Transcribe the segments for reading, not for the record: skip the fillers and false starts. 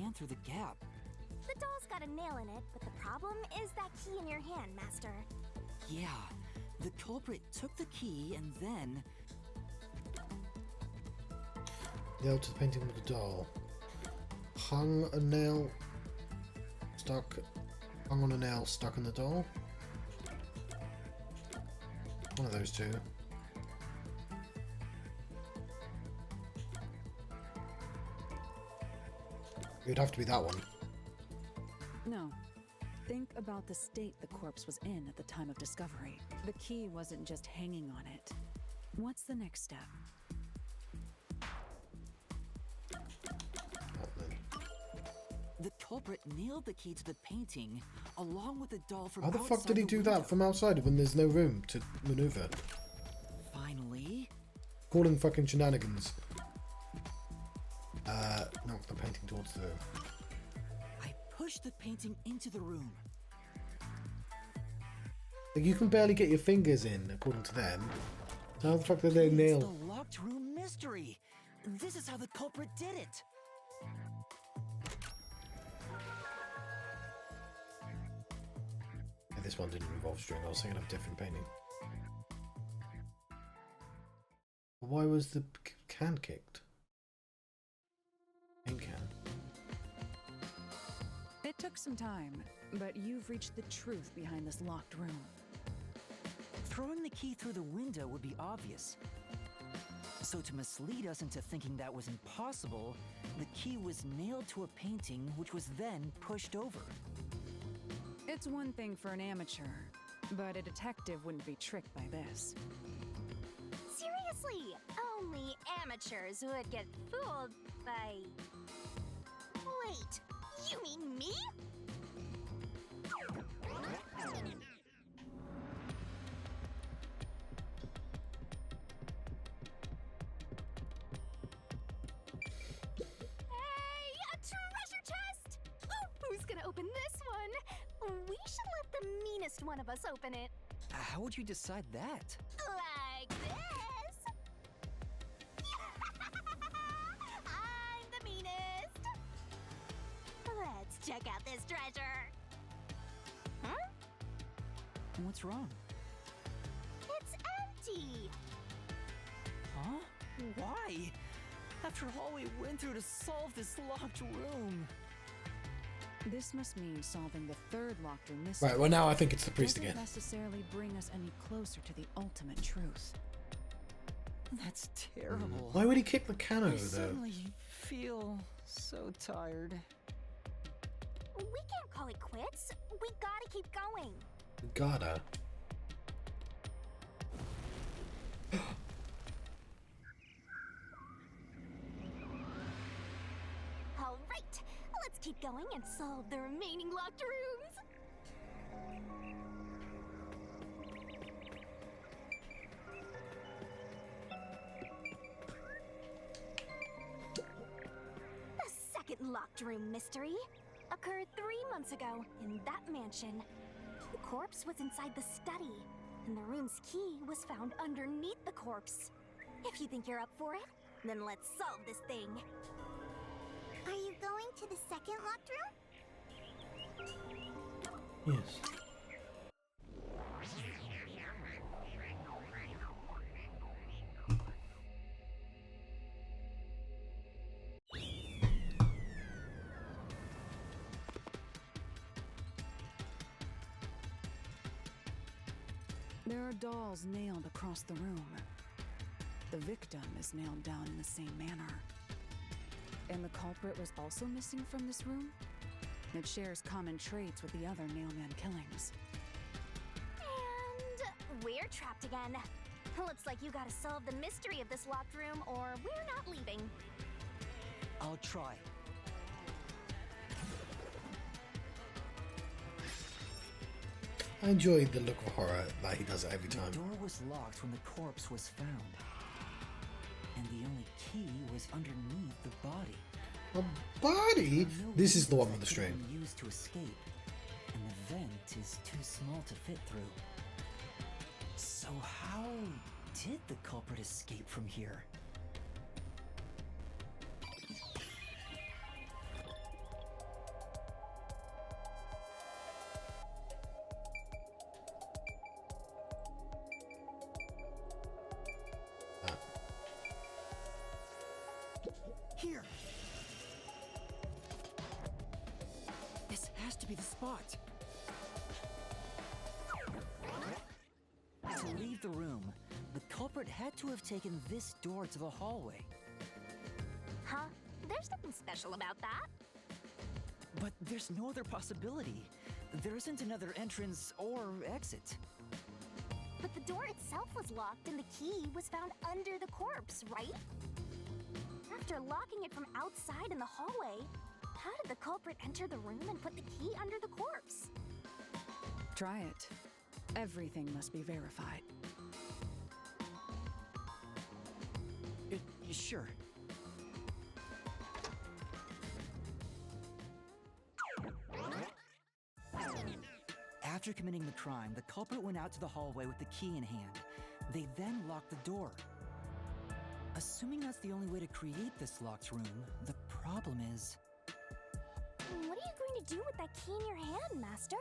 ran through the gap. The doll's got a nail in it, but the problem is that key in your hand, Master. Yeah, the culprit took the key and then... Nailed to the painting with the doll. Hung a nail... Hung on a nail stuck in the doll. One of those two. It would have to be that one. No. Think about the state the corpse was in at the time of discovery. The key wasn't just hanging on it. What's the next step? The culprit nailed the key to the painting, along with the doll from How the outside fuck did he do window. that from outside when there's no room to maneuver? Finally... Calling fucking shenanigans. Knock the painting towards the... I pushed the painting into the room. Like, you can barely get your fingers in, according to them. How the fuck did they nail? It's the locked room mystery. This is how the culprit did it. Yeah, this one didn't involve string. I was thinking of a different painting. Why was the can kicked? Paint can. It took some time, but you've reached the truth behind this locked room. Throwing the key through the window would be obvious. So to mislead us into thinking that was impossible, the key was nailed to a painting which was then pushed over. It's one thing for an amateur, but a detective wouldn't be tricked by this. Seriously, only amateurs would get fooled by... Wait, you mean me? Hey, a treasure chest! Who's gonna open this one? We should let the meanest one of us open it. How would you decide that? Like this. I'm the meanest. Let's check out this treasure. Huh? What's wrong? It's empty. Huh? Why? After all we went through to solve this locked room. This must mean solving the third locked room mystery. Right, well now I think it's the priest doesn't again. necessarily bring us any closer to the ultimate truth. That's terrible. Why would he kick the can I over though? suddenly feel so tired. We can't call it quits. We gotta keep going. Gotta. All right, let's keep going and solve the remaining locked rooms. The second locked room mystery occurred 3 months ago in that mansion. The corpse was inside the study, and the room's key was found underneath the corpse. If you think you're up for it, then let's solve this thing. Are you going to the second locked room? Yes. There are dolls nailed across the room. The victim is nailed down in the same manner. And the culprit was also missing from this room? It shares common traits with the other nailman killings. And we're trapped again. Looks like you gotta solve the mystery of this locked room or we're not leaving. I'll try. I enjoy the look of horror that he does it every time. The door was locked when the corpse was found. And the only key was underneath the body. A body? No This is the one windows with the that could string. be used to escape, and the vent is too small to fit through. So how did the culprit escape from here? be the spot. To leave the room, the culprit had to have taken this door to the hallway. Huh? There's nothing special about that. But there's no other possibility. There isn't another entrance or exit. But the door itself was locked and the key was found under the corpse, right? After locking it from outside in the hallway, how did the culprit enter the room and put the key under the corpse? Try it. Everything must be verified. Sure. After committing the crime, the culprit went out to the hallway with the key in hand. They then locked the door. Assuming that's the only way to create this locked room, the problem is... What are you going to do with that key in your hand, Master?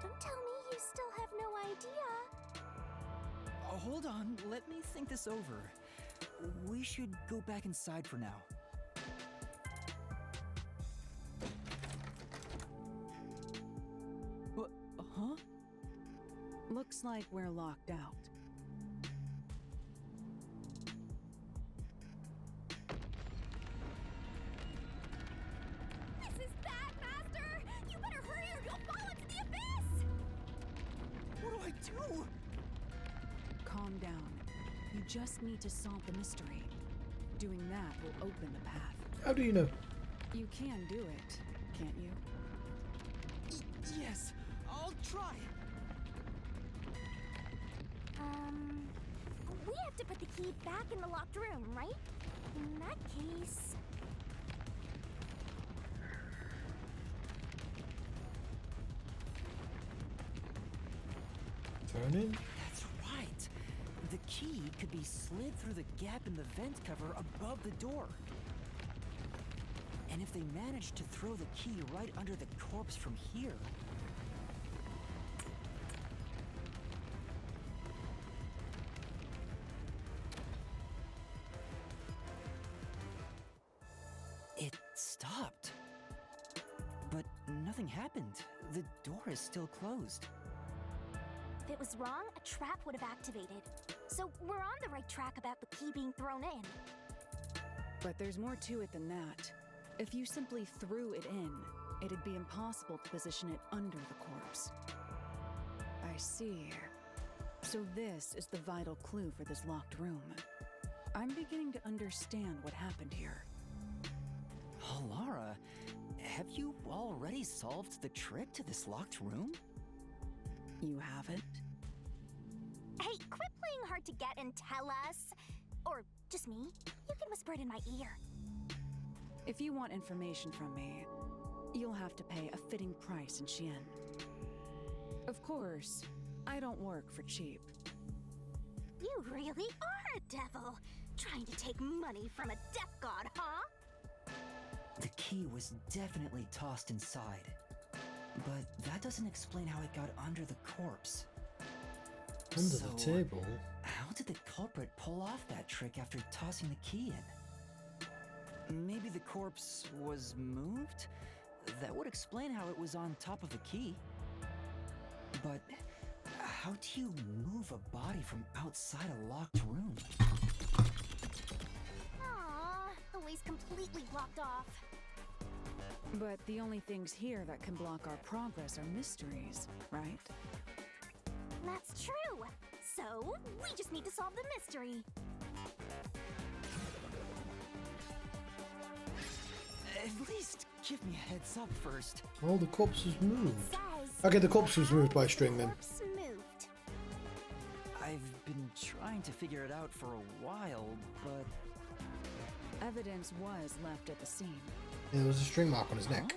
Don't tell me you still have no idea. Hold on, let me think this over. We should go back inside for now. Huh? Looks like we're locked out. This is bad, Master! You better hurry or you'll fall into the abyss! What do I do? Calm down. You just need to solve the mystery. Doing that will open the path. How do you know? You can do it, can't you? Yes, I'll try. We have to put the key back in the locked room, right? In that case... Turn in? That's right. The key could be slid through the gap in the vent cover above the door. And if they managed to throw the key right under the corpse from here... It stopped. But nothing happened. The door is still closed. If it was wrong, a trap would have activated. So we're on the right track about the key being thrown in. But there's more to it than that. If you simply threw it in, it'd be impossible to position it under the corpse. I see. So this is the vital clue for this locked room. I'm beginning to understand what happened here. Halara, have you already solved the trick to this locked room? You haven't? Hey, quit playing hard to get and tell us. Or just me. You can whisper it in my ear. If you want information from me, you'll have to pay a fitting price in Xian. Of course, I don't work for cheap. You really are a devil. Trying to take money from a death god, huh? The key was definitely tossed inside. But that doesn't explain how it got under the corpse. Under the table? How did the culprit pull off that trick after tossing the key in? Maybe the corpse was moved? That would explain how it was on top of the key. But how do you move a body from outside a locked room? Aww, the way's completely blocked off. But the only things here that can block our progress are mysteries, right? That's true. So, we just need to solve the mystery. At least give me a heads up first. Oh, the corpse was moved. Says, Okay, the corpse was moved by a string then. corpse moved. I've been trying to figure it out for a while, but... Evidence was left at the scene. Yeah, there was a string mark on his neck.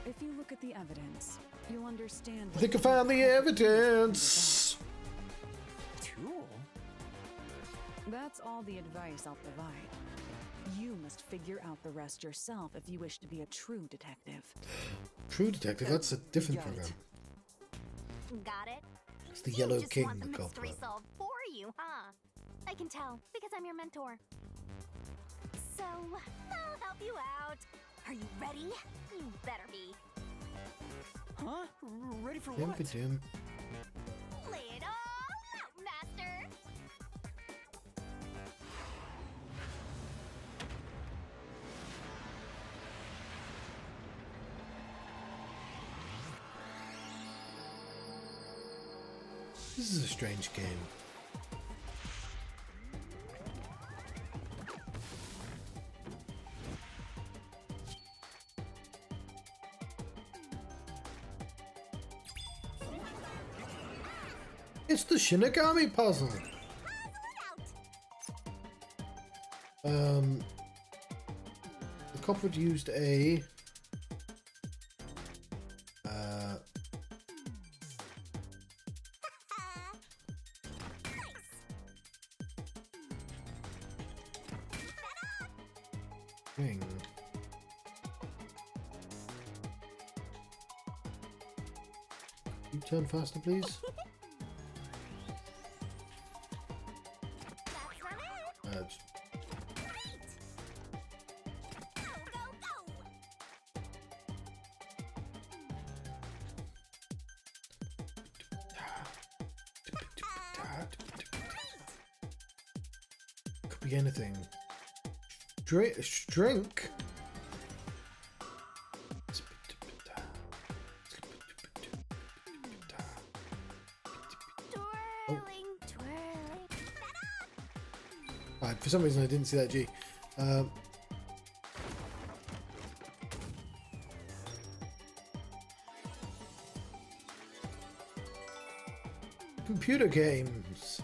If you look at the evidence, you'll understand. I think I found the evidence! Tool? That's all the advice I'll provide. You must figure out the rest yourself if you wish to be a true detective. True Detective, that's a different Got it. program. Got it? It's the You Yellow just King, want the the mystery culprit. solved for you, huh? I can tell, because I'm your mentor. So, I'll help you out. Are you ready? You better be. Huh? Ready for Dim what? for dim. Lay it all out, Master! This is a strange game. It's the Shinigami puzzle. The culprit used a ring. You turn faster, please. That's not it! It's Go, go, go! Could be anything. Drink. Twirling, twirling. Right, for some reason I didn't see that G. Computer games.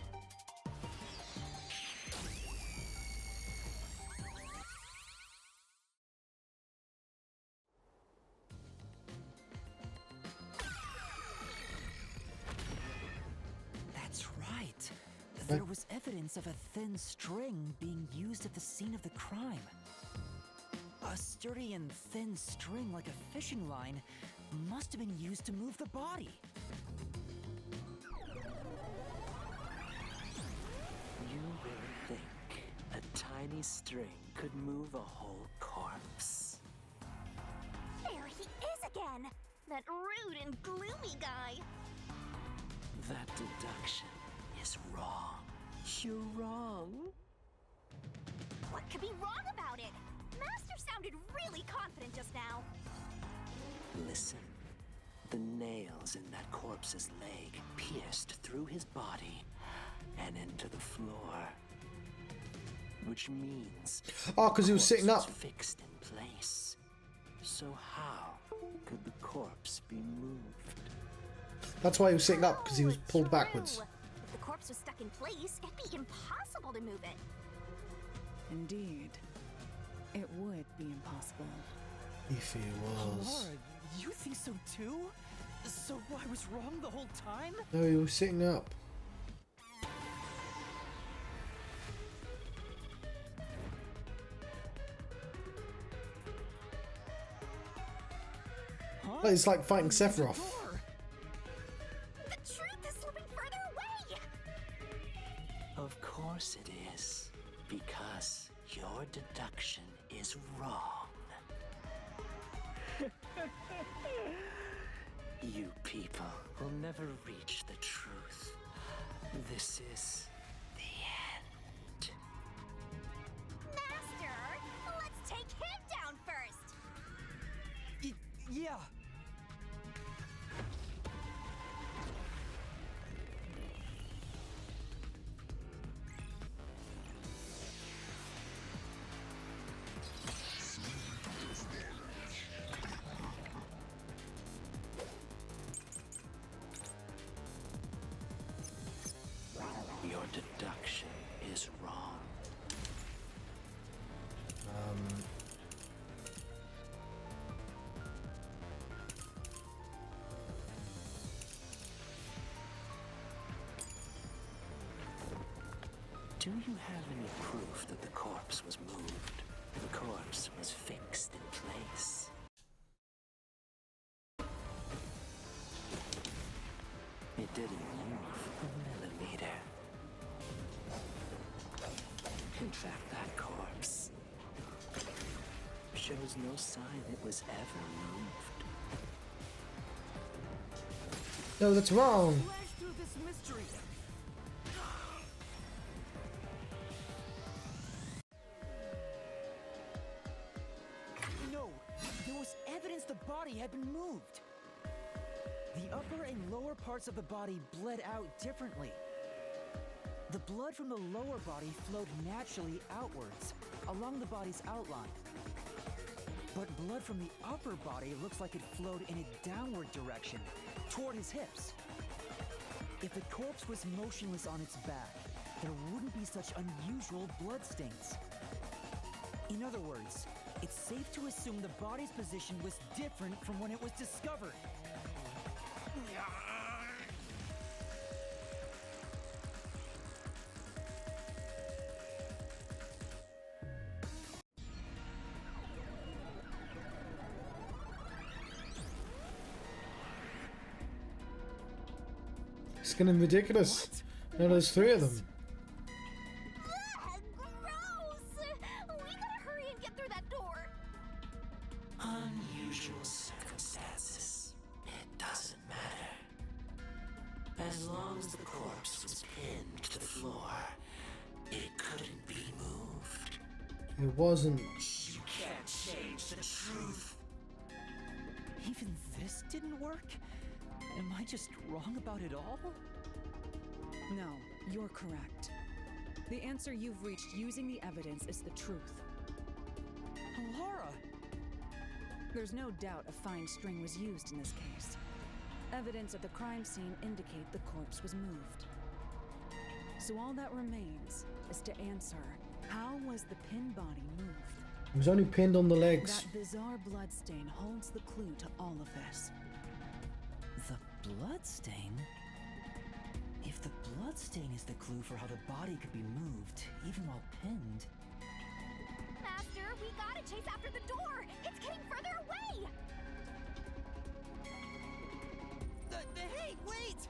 That's right. There was evidence of a thin string being used at the scene of the crime. A sturdy and thin string like a fishing line must have been used to move the body. You really think a tiny string could move a whole corpse? There he is again! That rude and gloomy guy! That deduction is wrong. You're wrong. What could be wrong about it? Master sounded really confident just now. Listen. The nails in that corpse's leg pierced through his body and into the floor. Which means... Oh, because he was sitting corpse up. was fixed in place. So how could the corpse be moved? That's why he was sitting up, because he was pulled True. backwards. If the corpse was stuck in place, it'd be impossible to move it. Indeed. It would be impossible. If he was. Laura, you think so too? So I was wrong the whole time? No, he was sitting up. Huh? It's like fighting There's a Sephiroth. door. The truth is slipping further away! Of course it is. Because your deduction is wrong. You people will never reach the truth. This is the end. Master, let's take him down first! Yeah. Your deduction is wrong. Do you have any proof that the corpse was moved? The corpse was fixed in place. It didn't move a millimeter. In fact, that corpse shows no sign it was ever moved. No, that's wrong. Flash through this mystery. No, there was evidence the body had been moved. The upper and lower parts of the body bled out differently. The blood from the lower body flowed naturally outwards, along the body's outline. But blood from the upper body looks like it flowed in a downward direction, toward his hips. If the corpse was motionless on its back, there wouldn't be such unusual bloodstains. In other words, it's safe to assume the body's position was different from when it was discovered. It's getting ridiculous. Now there's 3 of them. Ugh, gross! We gotta hurry and get through that door. Unusual circumstances. It doesn't matter. As long as the corpse was pinned to the floor, it couldn't be moved. It wasn't. You can't change the truth. Even this didn't work? Am I just wrong about it all? No, you're correct. The answer you've reached using the evidence is the truth. Halara! There's no doubt a fine string was used in this case. Evidence at the crime scene indicate the corpse was moved. So all that remains is to answer, how was the pinned body moved? It was only pinned on the legs. That bizarre bloodstain holds the clue to all of this. The bloodstain? If the bloodstain is the clue for how the body could be moved, even while pinned... Master, we gotta chase after the door! It's getting further away! Hey, wait!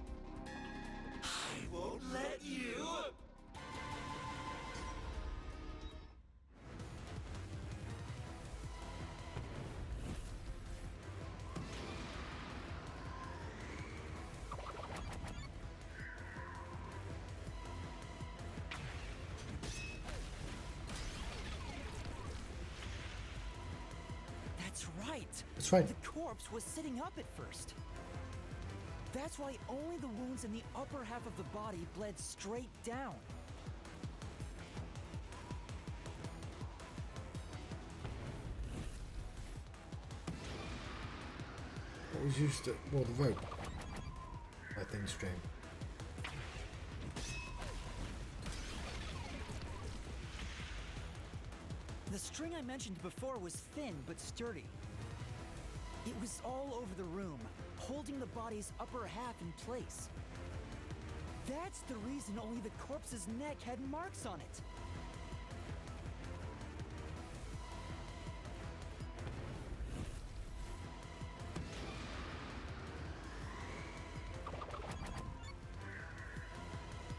I won't let you. That's right. That's right. The corpse was sitting up at first. That's why only the wounds in the upper half of the body bled straight down. What was used to, well, the rope, I think, string. The string I mentioned before was thin but sturdy. It was all over the room, holding the body's upper half in place. That's the reason only the corpse's neck had marks on it.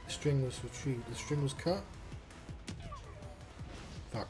The string was retrieved. The string was cut. Fuck.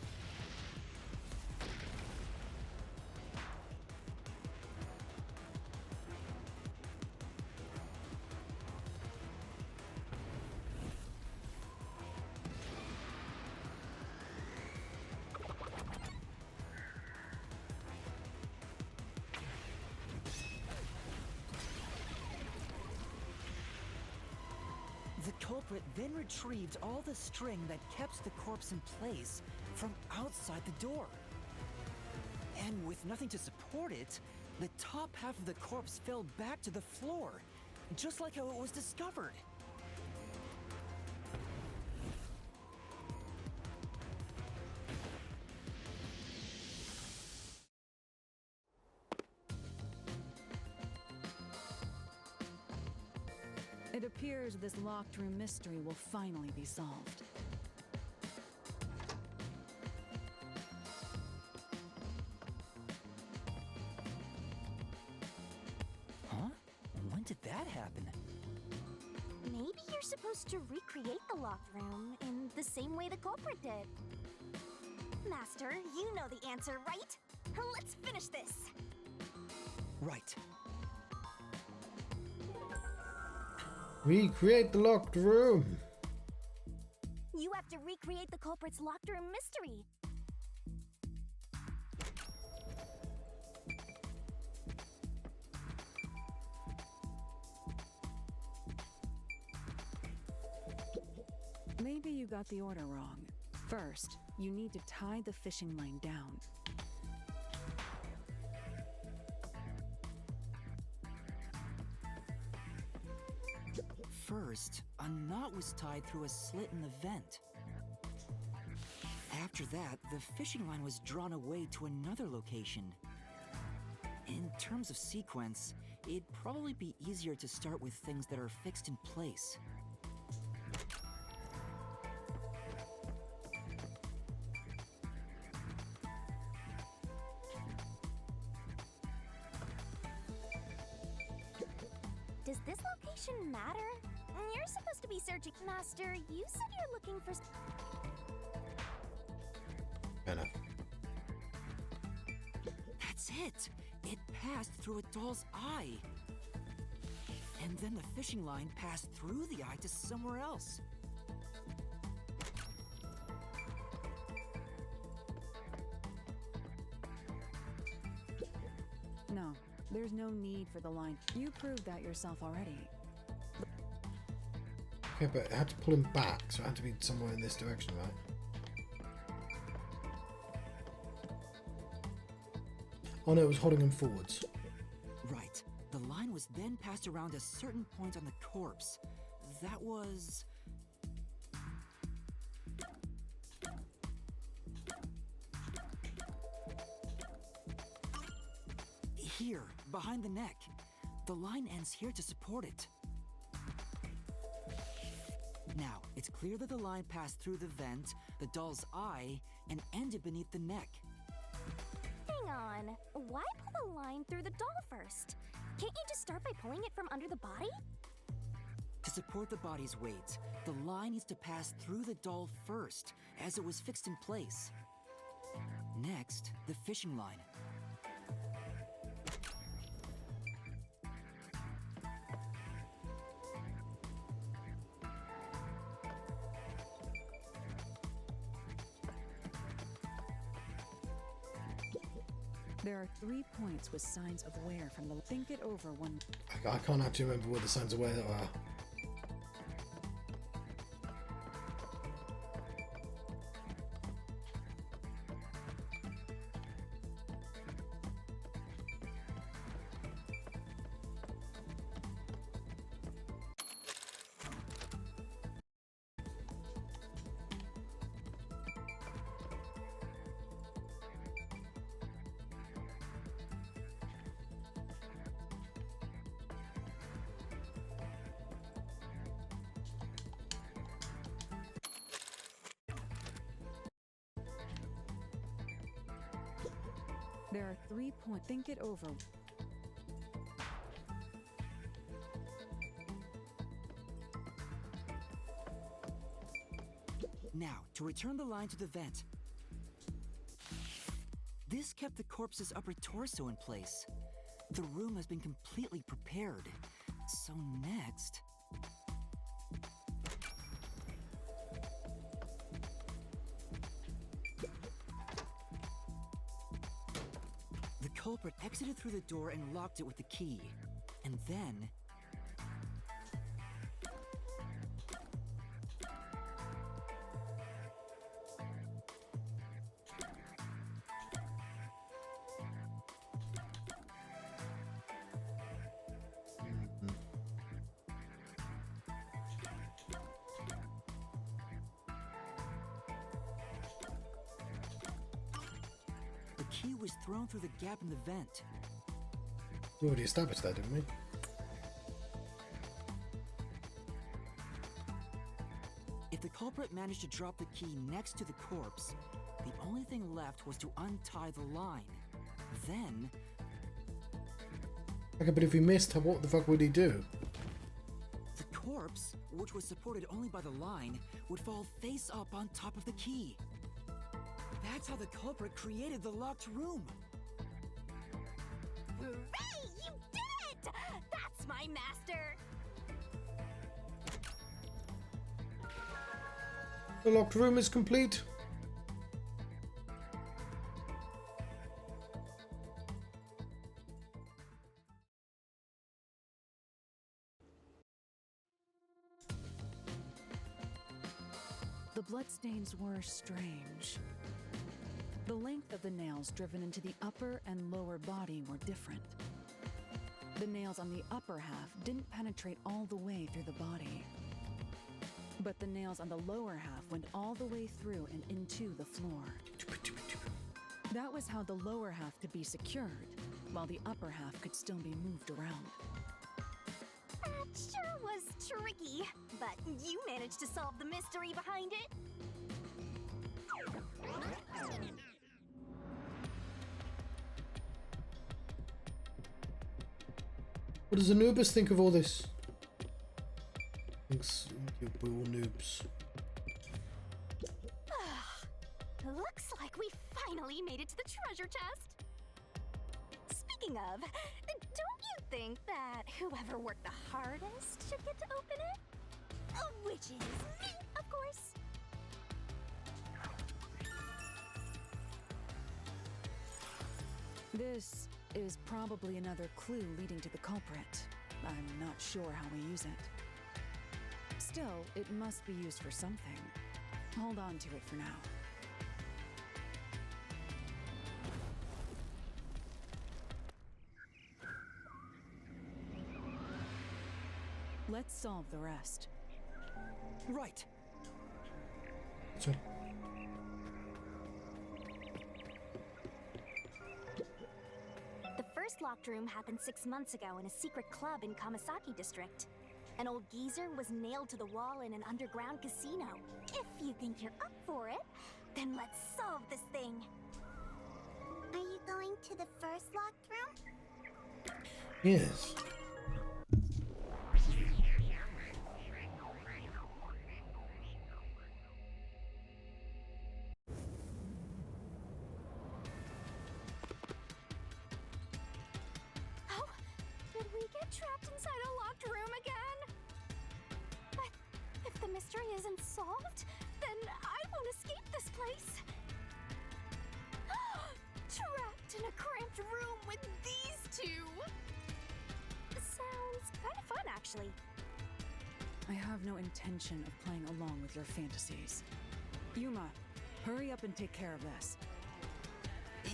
The culprit then retrieved all the string that kept the corpse in place from outside the door. And with nothing to support it, the top half of the corpse fell back to the floor, just like how it was discovered. It appears this locked room mystery will finally be solved. Huh? When did that happen? Maybe you're supposed to recreate the locked room in the same way the culprit did. Master, you know the answer, right? Let's finish this. Right. Recreate the locked room. You have to recreate the culprit's locked room mystery. Maybe you got the order wrong. First, you need to tie the fishing line down. First, a knot was tied through a slit in the vent. After that, the fishing line was drawn away to another location. In terms of sequence, it'd probably be easier to start with things that are fixed in place. Does this location matter? You're supposed to be searching. Master, you said you're looking for... Fair enough. That's it! It passed through a doll's eye. And then the fishing line passed through the eye to somewhere else. No, there's no need for the line. You proved that yourself already. Okay, but it had to pull him back, so it had to be somewhere in this direction, right? Oh no, it was holding him forwards. Right. The line was then passed around a certain point on the corpse. That was... here, behind the neck. The line ends here to support it. Now, it's clear that the line passed through the vent, the doll's eye, and ended beneath the neck. Hang on. Why pull the line through the doll first? Can't you just start by pulling it from under the body? To support the body's weight, the line needs to pass through the doll first, as it was fixed in place. Next, the fishing line. There are 3 points with signs of wear from the... Think it over one... I can't actually remember where the signs of where they are. There are 3 points. Think it over. Now, to return the line to the vent. This kept the corpse's upper torso in place. The room has been completely prepared. So next... the culprit exited through the door and locked it with the key. And then... the key was thrown through the gap in the vent. We already established that, didn't we? If the culprit managed to drop the key next to the corpse, the only thing left was to untie the line. Then, Okay, but if he missed, what the fuck would he do? the corpse, which was supported only by the line, would fall face up on top of the key. That's how the culprit created the locked room. Hooray! You did it! That's my master! The locked room is complete. The bloodstains were strange. The length of the nails driven into the upper and lower body were different. The nails on the upper half didn't penetrate all the way through the body. But the nails on the lower half went all the way through and into the floor. That was how the lower half could be secured, while the upper half could still be moved around. That sure was tricky, but you managed to solve the mystery behind it. What does Anubis think of all this? Thanks, we're all noobs. Looks like we finally made it to the treasure chest. Speaking of, don't you think that whoever worked the hardest should get to open it? Which is me, of course. This is probably another clue leading to the culprit. I'm not sure how we use it. Still, it must be used for something. Hold on to it for now. Let's solve the rest. Right. So, The first locked room happened 6 months ago in a secret club in Kamasaki district. An old geezer was nailed to the wall in an underground casino. If you think you're up for it, then let's solve this thing. Are you going to the first locked room? yes. Oh, did we get trapped inside a locked room again? But if the mystery isn't solved, then I won't escape this place. Trapped in a cramped room with these two. Sounds kind of fun, actually. I have no intention of playing along with your fantasies. Yuma, hurry up and take care of this.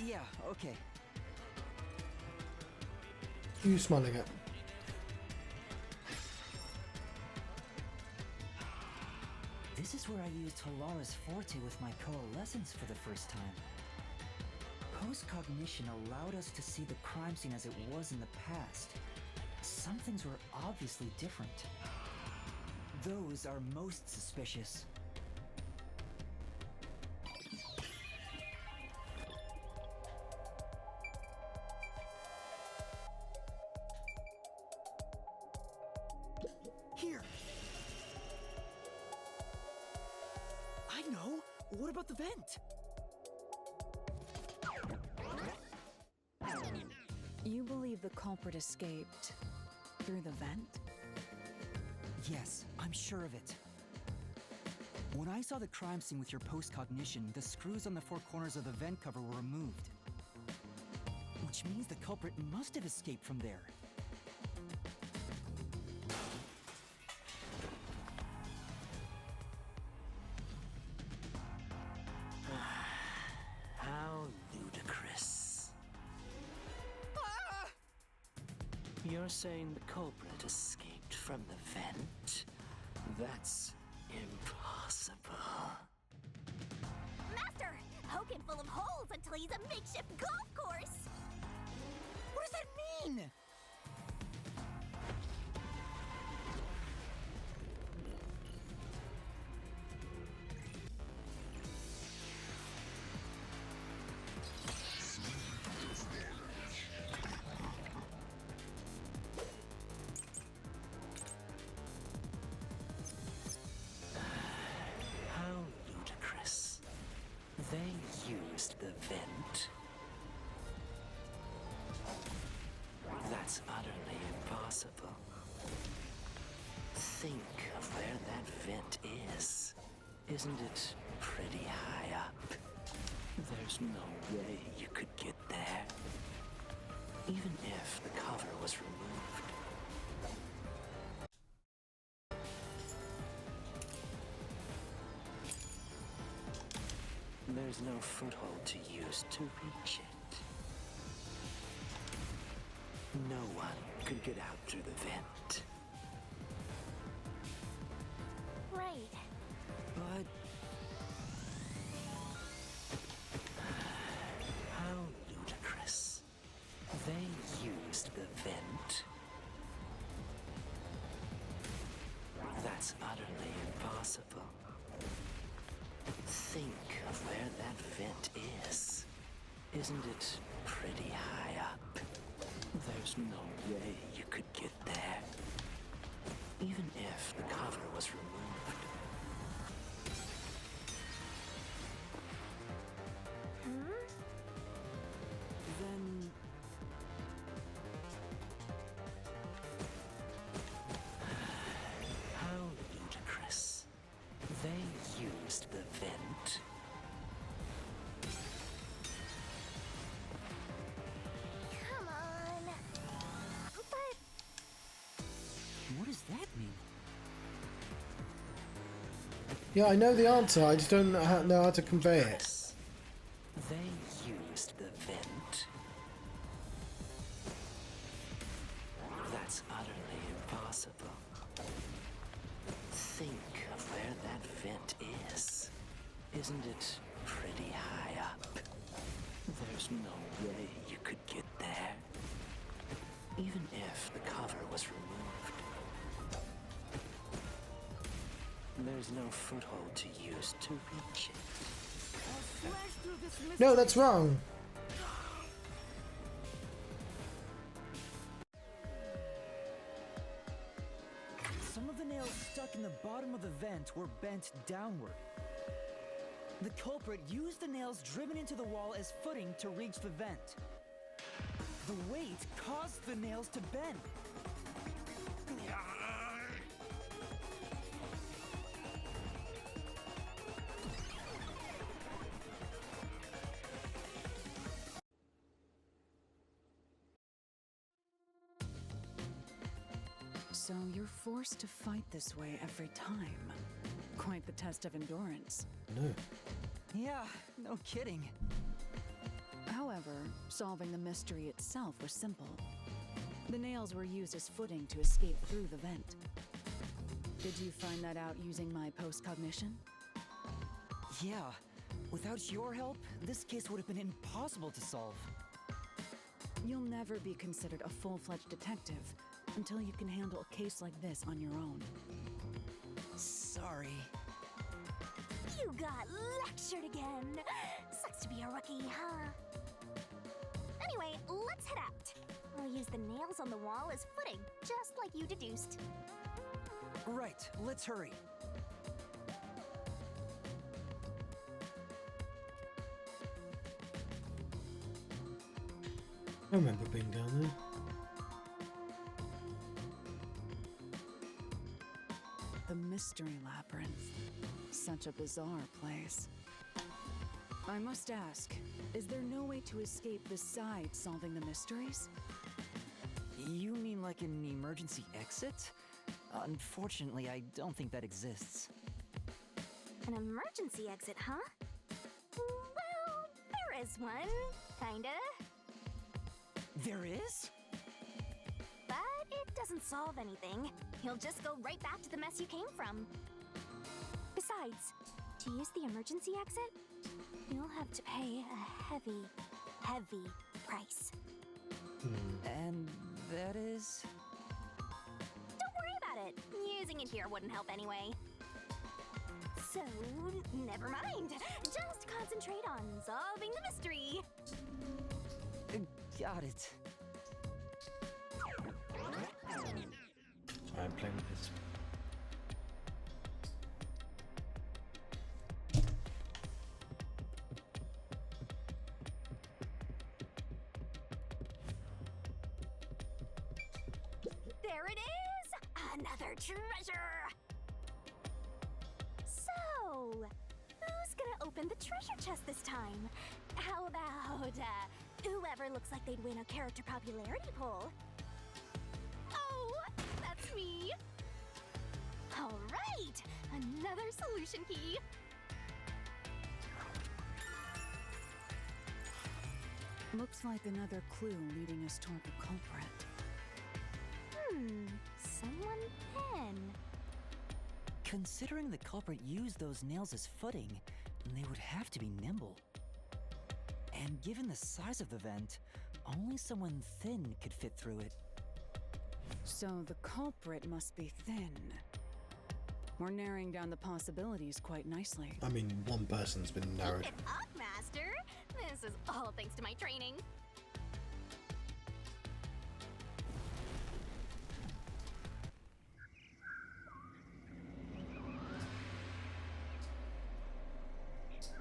Yeah, okay. Who are you smiling at? This is where I used Halara's forte with my coalescence for the first time. Post-cognition allowed us to see the crime scene as it was in the past. Some things were obviously different. Those are most suspicious. Here! I know! What about the vent? You believe the culprit escaped through the vent? Yes, I'm sure of it. When I saw the crime scene with your post-cognition, the screws on the four corners of the vent cover were removed. Which means the culprit must have escaped from there. How ludicrous. You're saying the culprit escaped from the vent? That's impossible. Master, Hogan full of holes until he's a makeshift golf course. What does that mean? How ludicrous. They used the vent. impossible. Think of where that vent is. Isn't it pretty high up? There's no way you could get there. Even if the cover was removed. There's no foothold to use to reach it. No one could get out through the vent. Right. But how ludicrous. They used the vent. That's utterly impossible. Think of where that vent is. Isn't it pretty high up? There's no way you could get there. Even if the cover was removed. Then How ludicrous. They used the vent. Come on. But What does that mean? Yeah, I know the answer, I just don't know how to convey it. They used the vent. That's utterly impossible. Think of where that vent is. Isn't it pretty high up? There's no way you could get there. Even if the cover was removed. There's no foothold to use to reach it. No, that's wrong. Some of the nails stuck in the bottom of the vent were bent downward. The culprit used the nails driven into the wall as footing to reach the vent. The weight caused the nails to bend. so you're forced to fight this way every time. Quite the test of endurance. No. Yeah, no kidding. However, solving the mystery itself was simple. The nails were used as footing to escape through the vent. Did you find that out using my post-cognition? Yeah, without your help, this case would have been impossible to solve. You'll never be considered a full-fledged detective until you can handle a case like this on your own. Sorry. you got lectured again. Sucks to be a rookie, huh? Anyway, let's head out. I'll use the nails on the wall as footing, just like you deduced. Right, let's hurry. I remember being down there. The Mystery Labyrinth. Such a bizarre place. I must ask, is there no way to escape besides solving the mysteries? You mean like an emergency exit? Unfortunately, I don't think that exists. An emergency exit, huh? Well, there is one, kinda. There is? But it doesn't solve anything. You'll just go right back to the mess you came from. Besides, to use the emergency exit, you'll have to pay a heavy, heavy price. And that is? Don't worry about it. Using it here wouldn't help anyway. So, never mind. Just concentrate on solving the mystery. Got it. I'm playing with this. There there it is! Another treasure! So, who's gonna open the treasure chest this time? How about, whoever looks like they'd win a character popularity poll? Oh, that's me! Alright! Another solution key! Looks like another clue leading us toward the culprit. Someone thin. Considering the culprit used those nails as footing, they would have to be nimble. And given the size of the vent, only someone thin could fit through it. So the culprit must be thin. We're narrowing down the possibilities quite nicely. I mean, one person's been narrowed. Keep it up, Master! This is all thanks to my training.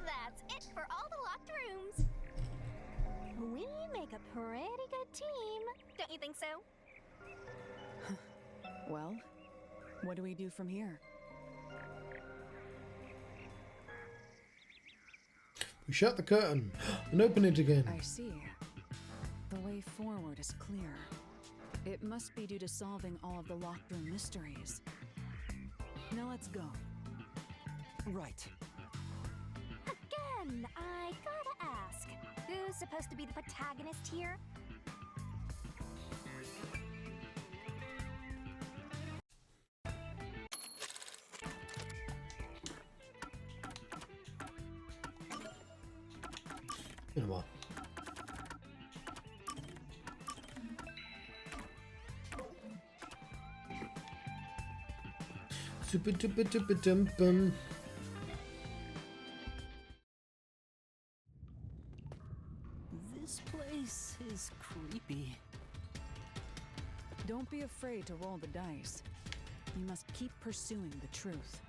That's it for all the locked rooms. We make a pretty good team, don't you think so? Well, what do we do from here? We shut the curtain and open it again. I see. The way forward is clear. It must be due to solving all of the locked room mysteries. Now let's go. Right. Again, I gotta ask, who's supposed to be the protagonist here? In a while. Super duper duper dum bum. This place is creepy. Don't be afraid to roll the dice. You must keep pursuing the truth.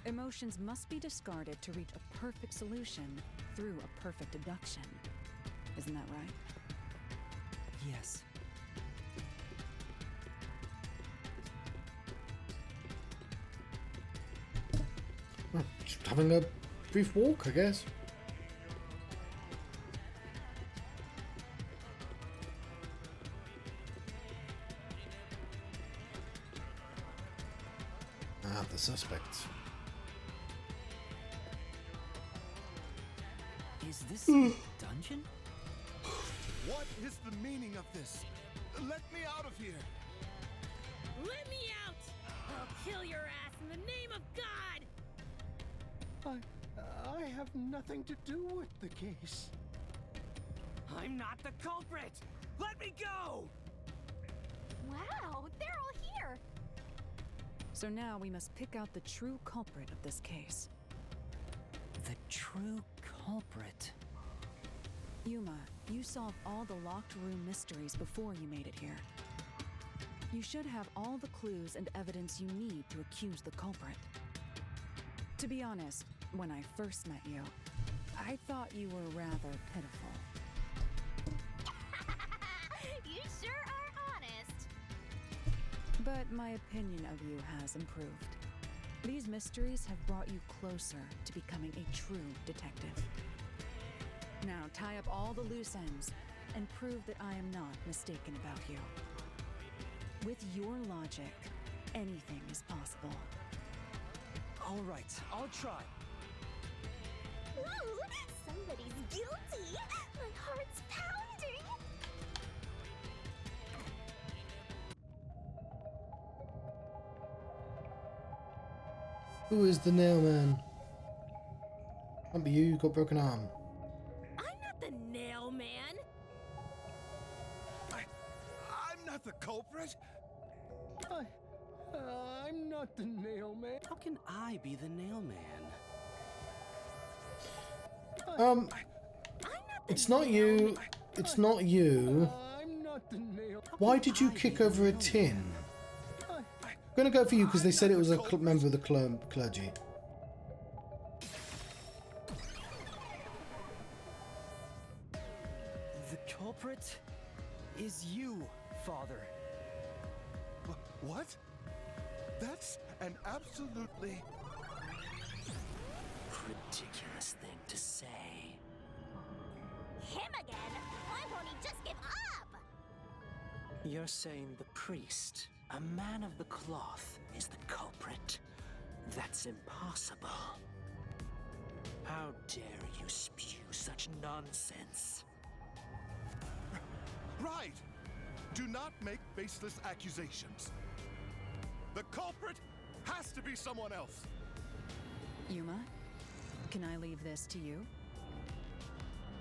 Emotions must be discarded to reach a perfect solution through a perfect deduction. Isn't that right? Yes. Well, just having a brief walk, I guess. Ah, the suspects. Is this a dungeon? What is the meaning of this? Let me out of here! Let me out! I'll kill your ass in the name of God! I have nothing to do with the case. I'm not the culprit! Let me go! Wow, they're all here! So now we must pick out the true culprit of this case. The true culprit. Yuma, you solved all the locked room mysteries before you made it here. You should have all the clues and evidence you need to accuse the culprit. To be honest, when I first met you, I thought you were rather pitiful. You sure are honest. But my opinion of you has improved. These mysteries have brought you closer to becoming a true detective. Now tie up all the loose ends and prove that I am not mistaken about you. With your logic, anything is possible. All right, I'll try. Ooh, somebody's guilty! My heart's pounding! Who is the nail man? Can't be you, you've got broken arm. I'm not the nail man! I'm not the culprit! I'm not the nail man. How can I be the nail man? It's not you. It's not you. I'm not the nail. Why did you kick over a tin? I'm gonna go for you because they said it was a member of the clergy. The culprit is you, Father. What? That's an absolutely... Ridiculous thing to say. Him again? Why won't he just give up? You're saying the priest, a man of the cloth, is the culprit? That's impossible. How dare you spew such nonsense? Right! Do not make baseless accusations. The culprit has to be someone else. Yuma, can I leave this to you?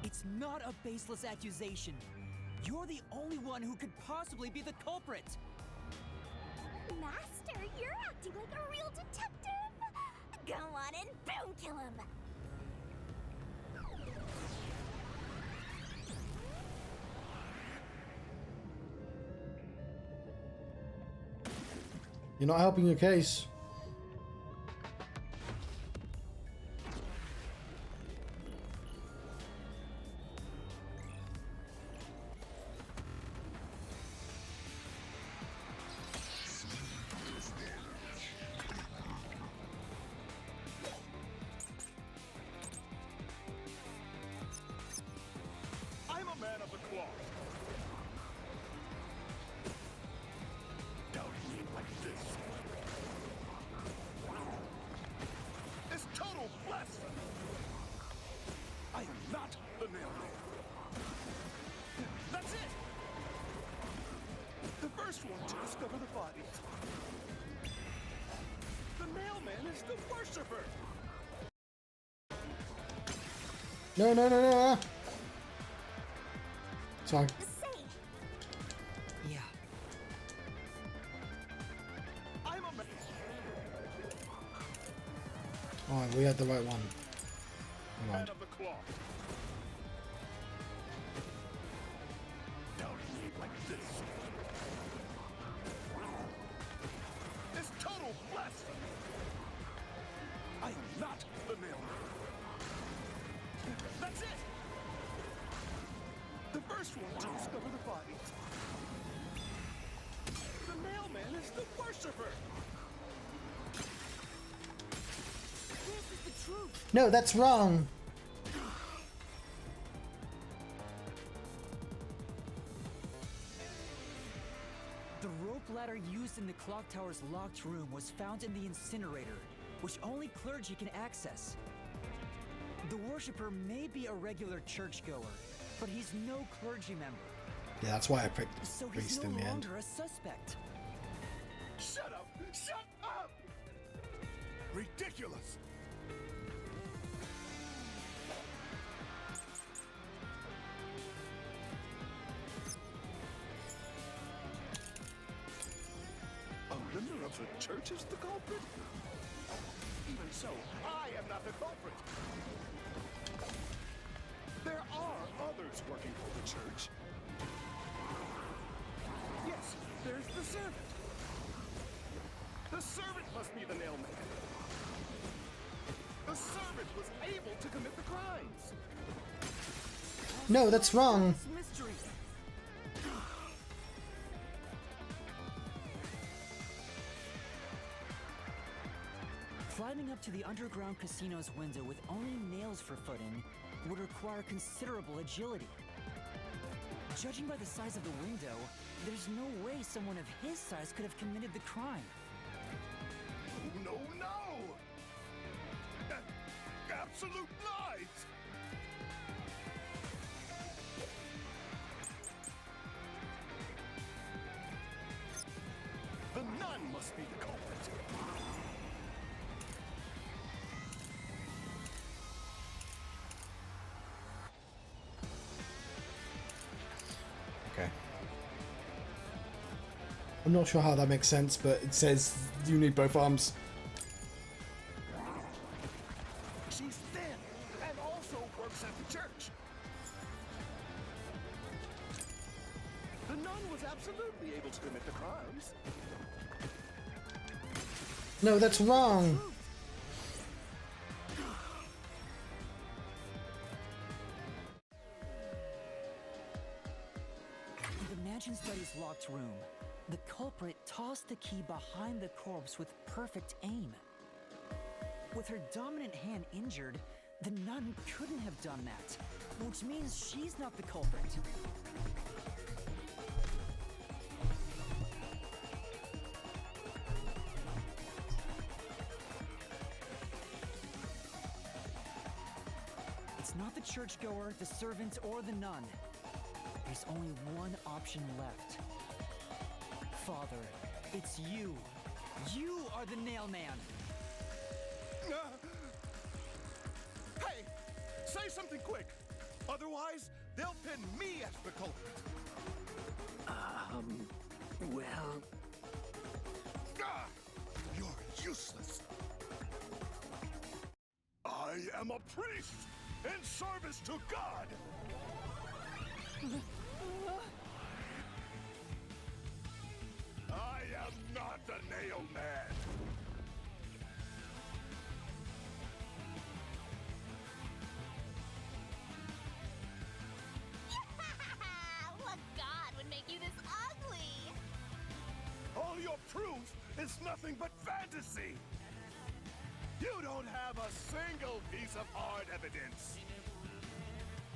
It's not a baseless accusation. You're the only one who could possibly be the culprit. Master, you're acting like a real detective. Go on and boom kill him. You're not helping your case. I'm a man of the cloth. Doubting me like this is total blasphemy. I am not the nailman. That's it. The first one to discover the bodies. The mailman is the worshiper. No, no, no, no. Sorry. Say, Yeah. I'm a man. Alright, we had the right one. Never Man mind. of the cloth. Doubting me like this is total blasphemy. I am not the mailman. That's it. The first one to discover the bodies. The mailman is the worshiper. This is the truth. No, that's wrong. The rope ladder used in the clock tower's locked room was found in the incinerator, which only clergy can access. The worshipper may be a regular churchgoer, but he's no clergy member, Yeah, that's why I picked the so he's priest no in the end. longer a suspect. Shut up! Shut up! Ridiculous! A member of the church is the culprit? Even so, I am not the culprit. There are others working for the church. Yes, there's the servant. The servant must be the nailman. The servant was able to commit the crimes. No, that's wrong. It's mystery. Climbing up to the underground casino's window with only nails for footing would require considerable agility. Judging by the size of the window, there's no way someone of his size could have committed the crime. No, no! Absolute lies! The nun must be the culprit. Okay. I'm not sure how that makes sense, but it says you need both arms. She's thin and also works at the church. The nun was absolutely able to commit the crimes. No, that's wrong. In the mansion study's locked room, The culprit tossed the key behind the corpse with perfect aim. With her dominant hand injured, the nun couldn't have done that, which means she's not the culprit. It's not the churchgoer, the servant, or the nun. There's only one option left. Father, it's you. You are the nail man. Hey! Say something quick! Otherwise, they'll pin me as the culprit. Well, Ah! You're useless. I am a priest in service to God! I am not the nail man! What god would make you this ugly? All your proof is nothing but fantasy! You don't have a single piece of hard evidence!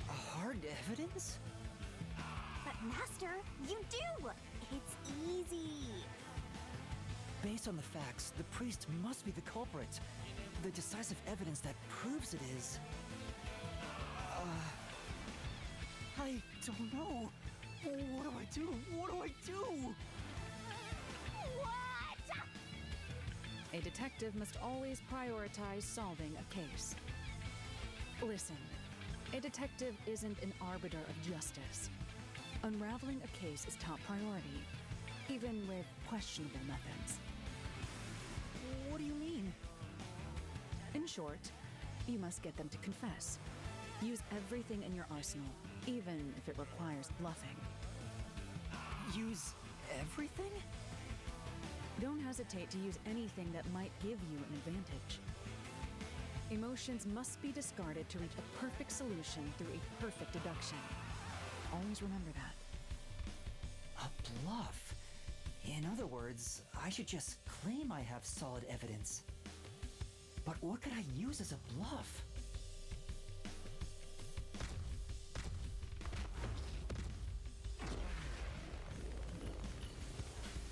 Hard evidence? But Master, you do! It's easy. Based on the facts, the priest must be the culprit. The decisive evidence that proves it is... I don't know. What do I do? What do I do? What? A detective must always prioritize solving a case. Listen, a detective isn't an arbiter of justice. Unraveling a case is top priority, even with questionable methods. What do you mean? In short, you must get them to confess. Use everything in your arsenal, even if it requires bluffing. Use everything? Don't hesitate to use anything that might give you an advantage. Emotions must be discarded to reach a perfect solution through a perfect deduction. Always remember that. A bluff? In other words, I should just claim I have solid evidence. But what could I use as a bluff?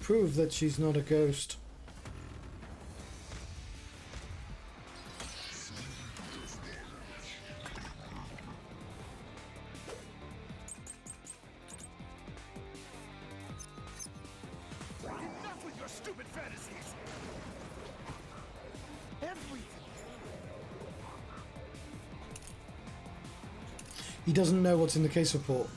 Prove that she's not a ghost. Enough with your stupid fantasies! Everything! He doesn't know what's in the case report.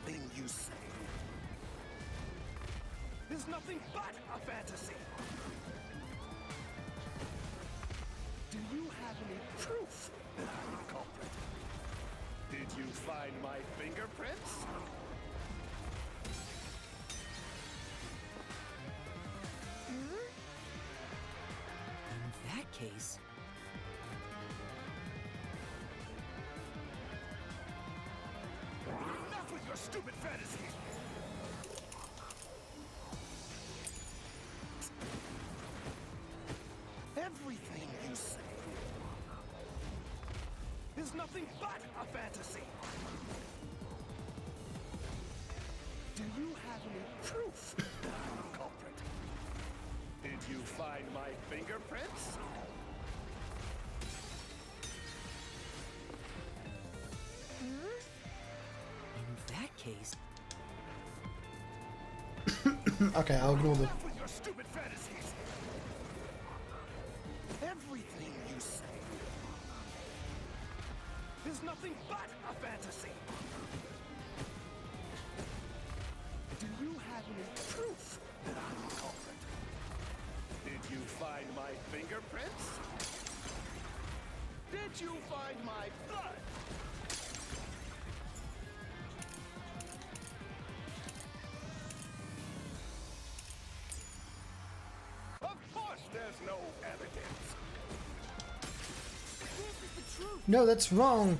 Thing you say is nothing but a fantasy! Do you have any proof that I'm the culprit? Did you find my fingerprints? In that case... Enough with your stupid fantasies! Everything you say is nothing but a fantasy! Do you have any proof that I'm the culprit? Did you find my fingerprints? In that case... Okay, I'll ignore them. Enough with your stupid fantasies! Everything you say is nothing but a fantasy! Do you have any proof that I'm the culprit? Did you find my fingerprints? Did you find my blood? there's no evidence. This is the truth. No, that's wrong.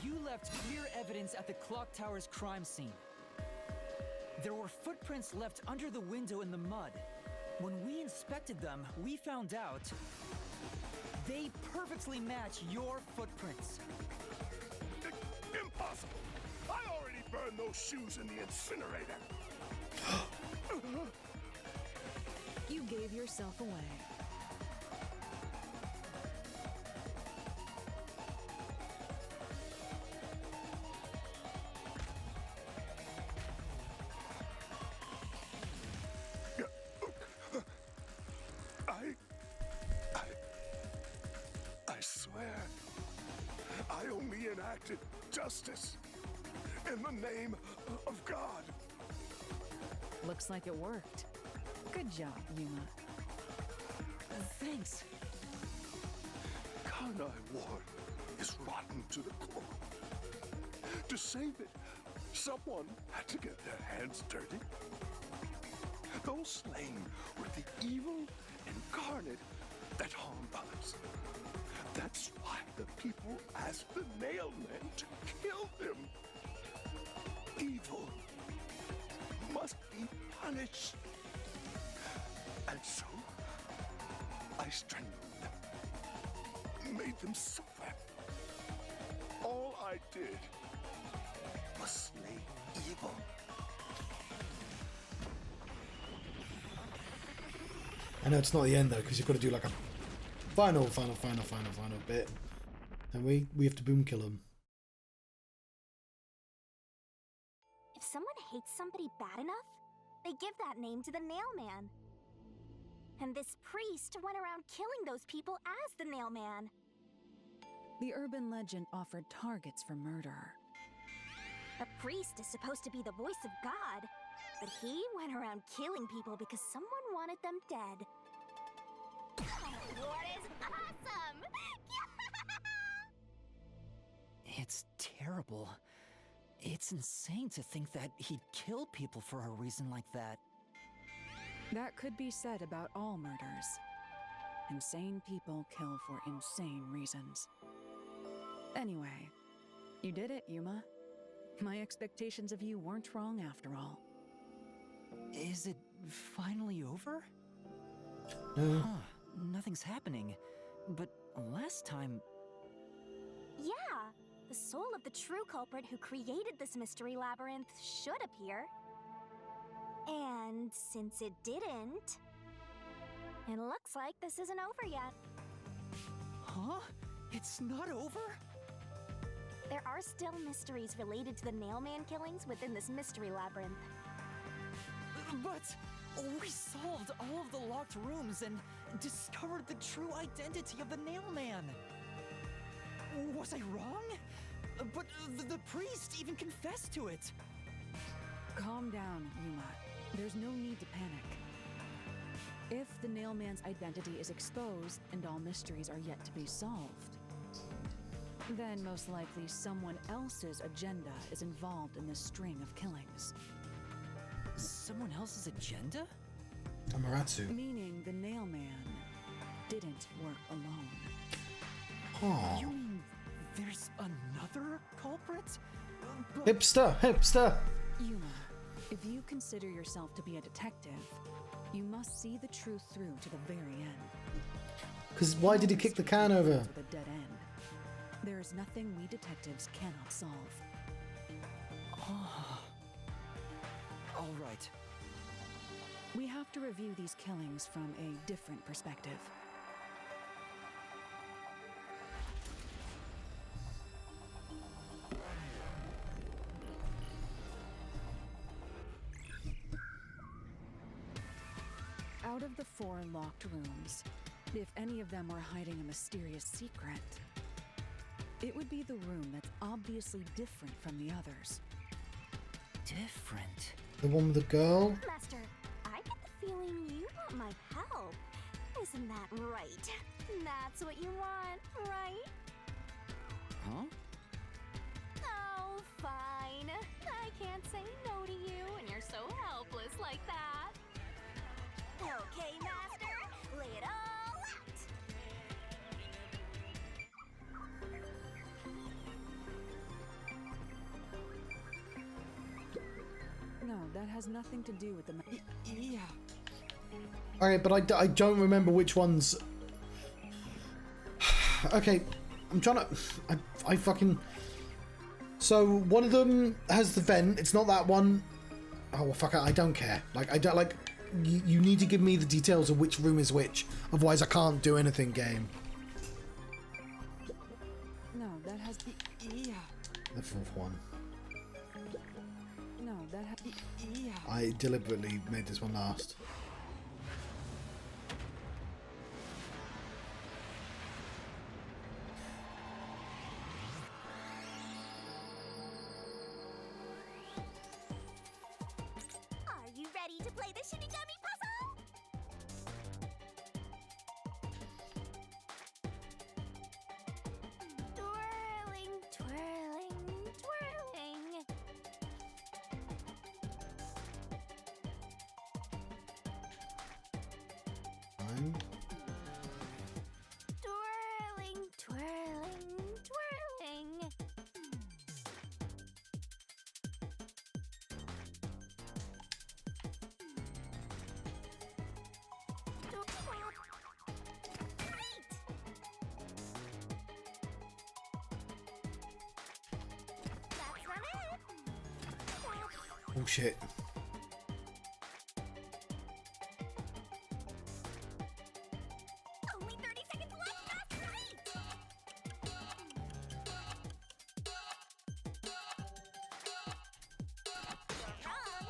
You left clear evidence at the clock tower's crime scene. There were footprints left under the window in the mud. When we inspected them, we found out they perfectly match your footprints. Impossible! I already burned those shoes in the incinerator. You gave yourself away. I swear, I only enacted justice in the name of God. Looks like it worked. Good job, Yuma. Thanks. Karnai Ward is rotten to the core. To save it, someone had to get their hands dirty. Those slain were the evil incarnate that harmed others. That's why the people asked the Nailmen to kill them. Evil must be punished. And so, I strangled them, made them suffer. All I did was slay evil. I know it's not the end though, because you've got to do like a final bit. And we have to boom kill him. If someone hates somebody bad enough, they give that name to the Nailman. And this priest went around killing those people as the Nailman. The urban legend offered targets for murder. A priest is supposed to be the voice of God, but he went around killing people because someone wanted them dead. What is awesome! It's terrible. It's insane to think that he'd kill people for a reason like that. That could be said about all murders. Insane people kill for insane reasons. Anyway, you did it, Yuma. My expectations of you weren't wrong after all. Is it finally over? No. Huh, nothing's happening. But last time... Yeah, the soul of the true culprit who created this mystery labyrinth should appear. And since it didn't, it looks like this isn't over yet. Huh? It's not over? There are still mysteries related to the Nailman killings within this mystery labyrinth. But we solved all of the locked rooms and discovered the true identity of the Nailman. Was I wrong? But the priest even confessed to it. Calm down, Yuma. There's no need to panic. If the Nailman's identity is exposed and all mysteries are yet to be solved, then most likely someone else's agenda is involved in this string of killings. Someone else's agenda? Amaratsu. Meaning the Nailman didn't work alone. Oh. You mean there's another culprit? But Hipster! Yuma, if you consider yourself to be a detective, you must see the truth through to the very end. Because why did he kick the can over? With a dead end. There is nothing we detectives cannot solve. Oh. All right. We have to review these killings from a different perspective. Out of the 4 locked rooms, if any of them were hiding a mysterious secret, it would be the room that's obviously different from the others. Different? The one with the girl? Master, I get the feeling you want my help. Isn't that right? That's what you want, right? Huh? Oh, fine. like that. Okay, Master, lay it all out. No, that has nothing to do with the. Yeah. Okay, but I don't remember which ones. Okay, I'm trying to. I fucking. So one of them has the vent. It's not that one. Oh well, fuck it. I don't care. Like I don't like. You need to give me the details of which room is which. Otherwise, I can't do anything. Game. No, that has. Yeah. The fourth one. No, that has. Yeah. I deliberately made this one last. Are you ready to play the Shinigami puzzle? Twirling, twirling, twirling. Fine. Twirling, twirling, twirling. That's not it. Oh shit. Only 30 seconds left. That's right. You're wrong.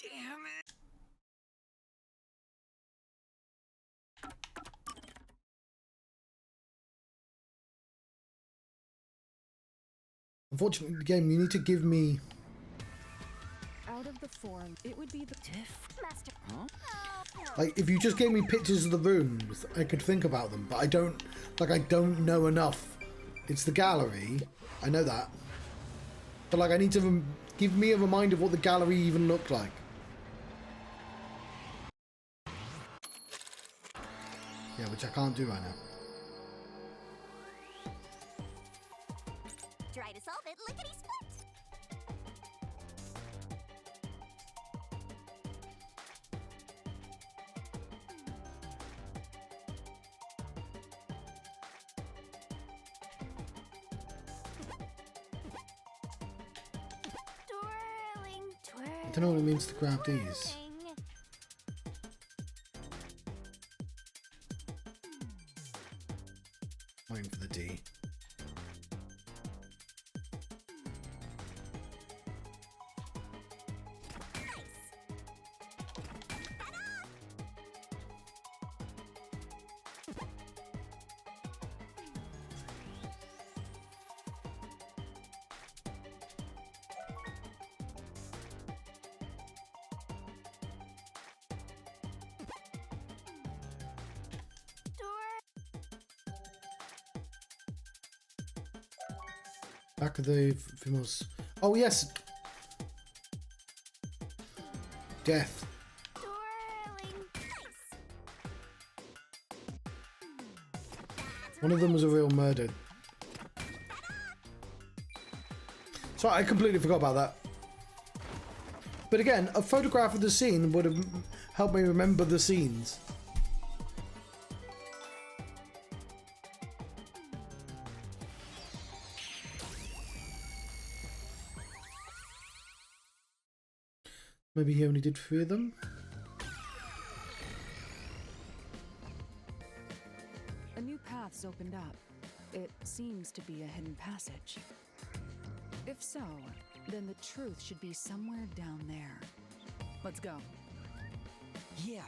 Damn it. Unfortunately, the game, you need to give me. Out of the four, it would be the. Master. Huh? Like, if you just gave me pictures of the rooms, I could think about them. But I don't. Like, I don't know enough. It's the gallery. I know that. But like, I need to give me a reminder of what the gallery even looked like. Yeah, which I can't do right now. Try to solve it lickety split. Twirling, twirling. I don't know what it means to grab these. twirling. Waiting for the D. Back of the females. Oh yes. Death. Twirling dice. One of them was a real murder. Sorry, I completely forgot about that. But again, a photograph of the scene would have helped me remember the scenes. Maybe he only did 3 of them? A new path's opened up. It seems to be a hidden passage. If so, then the truth should be somewhere down there. Let's go. Yeah.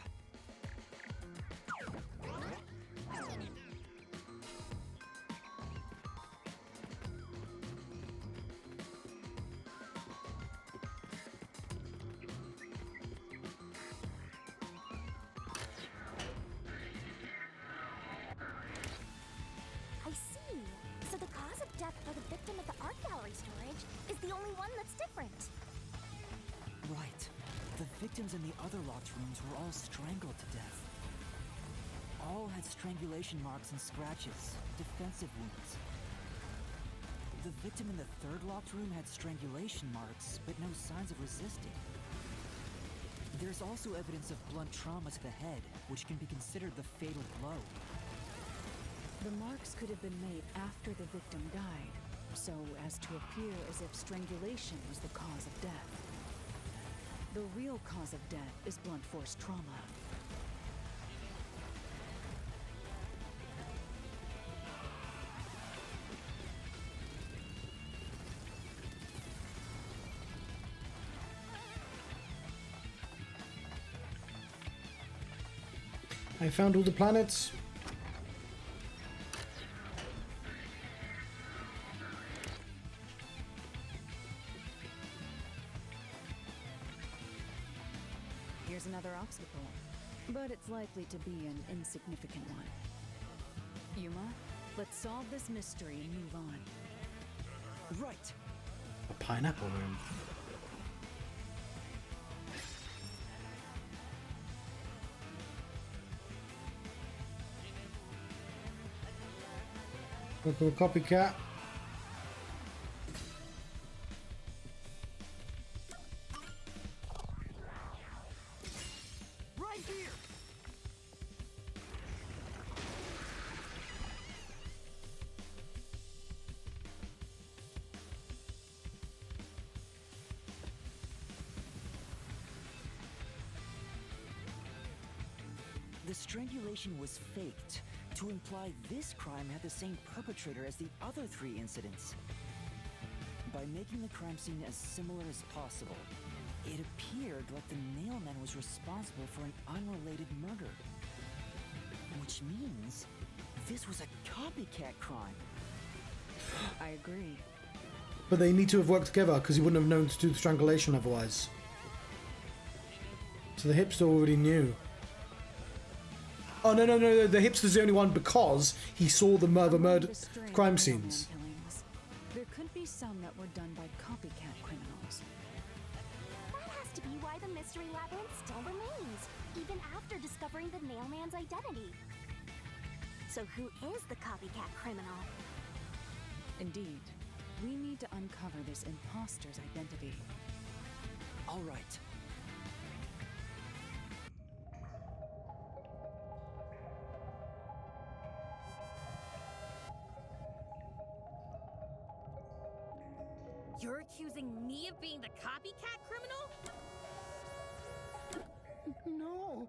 I see. So the cause of death for the victim at the art gallery storage different. Right. The victims in the other locked rooms were all strangled to death. All had strangulation marks and scratches, defensive wounds. The victim in the third locked room had strangulation marks, but no signs of resisting. There's also evidence of blunt trauma to the head, which can be considered the fatal blow. The marks could have been made after the victim died, so as to appear as if strangulation was the cause of death. The real cause of death is blunt force trauma. I found all the planets. Here's another obstacle, but it's likely to be an insignificant one. Yuma, let's solve this mystery and move on. Right. A pineapple room. Look at a copycat. Right here. The strangulation was faked to imply this crime had the same perpetrator as the other 3 incidents. By making the crime scene as similar as possible, it appeared like the nailman was responsible for an unrelated murder. Which means this was a copycat crime. I agree. But they need to have worked together because he wouldn't have known to do the strangulation otherwise. So the hipster already knew. Oh, no. The hipster's the only one because he saw the murder crime scenes. There could be some that were done by copycat criminals. That has to be why the mystery labyrinth still remains, even after discovering the nailman's identity. So who is the copycat criminal? Indeed, we need to uncover this imposter's identity. All right. You're accusing me of being the copycat criminal? No.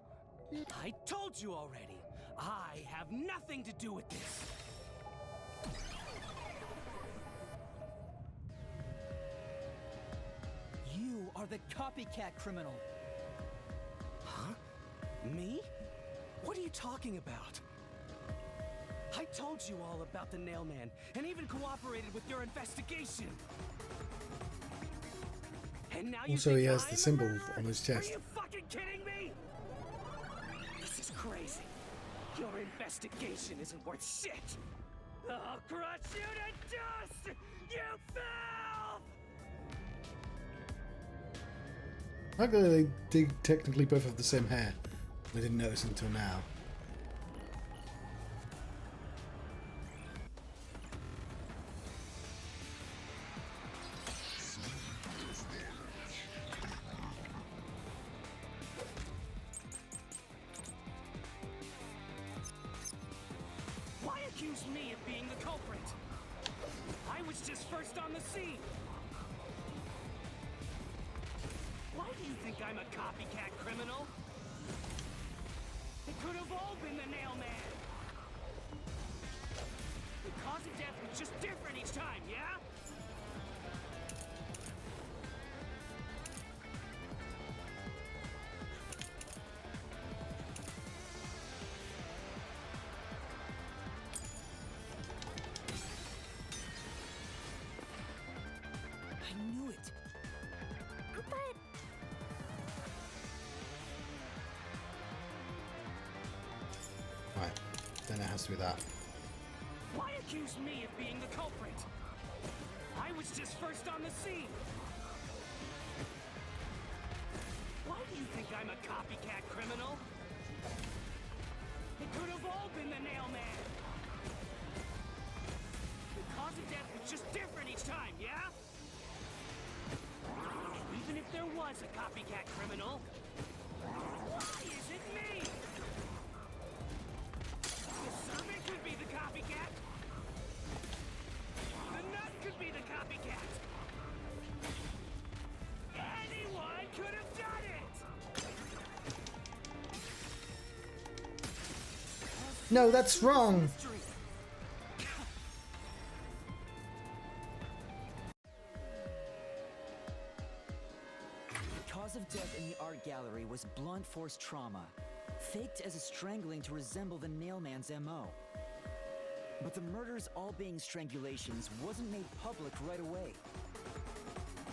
I told you already. I have nothing to do with this. You are the copycat criminal. Huh? Me? What are you talking about? I told you all about the Nailman, and even cooperated with your investigation. And now you Also, think he has I'm the a symbol murderer? on his chest. Are you fucking kidding me? This is crazy. Your investigation isn't worth shit. I'll crush you to dust, you filth! I like that they did technically both have the same hair. I didn't notice until now. Why accuse me of being the culprit? I was just first on the scene. Why do you think I'm a copycat criminal? It could have all been the Nailman. The cause of death was just different each time, yeah? I knew it. But Right, then it has to be that. Why accuse me of being the culprit? I was just first on the scene. You think I'm a copycat criminal? It could have all been the Nail Man. The cause of death was just different each time, yeah? Even if there was a copycat criminal, why is it me? The servant could be the copycat. The nut could be the copycat. Anyone could have done it! No, that's wrong. The cause of death in the art gallery was blunt force trauma, faked as a strangling to resemble the Nailman's MO. But the murders all being strangulations wasn't made public right away.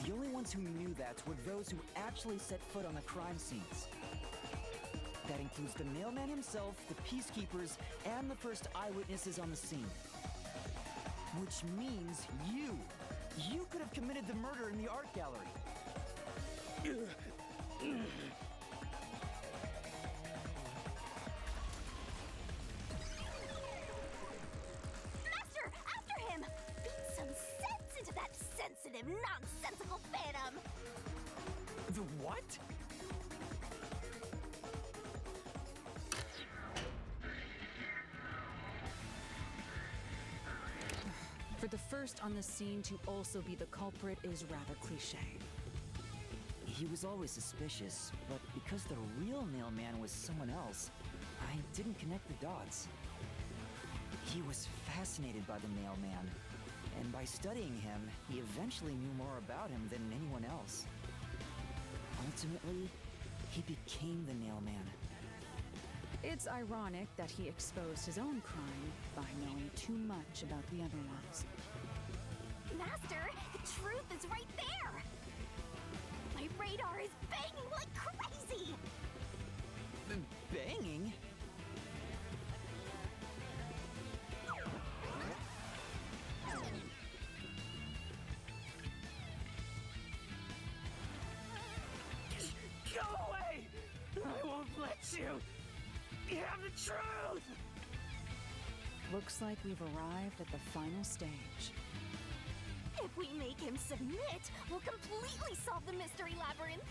The only ones who knew that were those who actually set foot on the crime scenes. That includes the Nailman himself, the peacekeepers, and the first eyewitnesses on the scene. Which means you! You could have committed the murder in the art gallery. Master, after him! Beat some sense into that sensitive, nonsensical phantom! The what? For the first on the scene to also be the culprit is rather cliche. He was always suspicious, but because the real Nailman was someone else, I didn't connect the dots. He was fascinated by the Nailman, and by studying him, he eventually knew more about him than anyone else. Ultimately, he became the Nailman. It's ironic that he exposed his own crime by knowing too much about the other ones. Master, the truth is right there! My radar is banging like crazy! Banging? Go away! I won't let you! You have the truth! Looks like we've arrived at the final stage. If we make him submit, we'll completely solve the mystery labyrinth!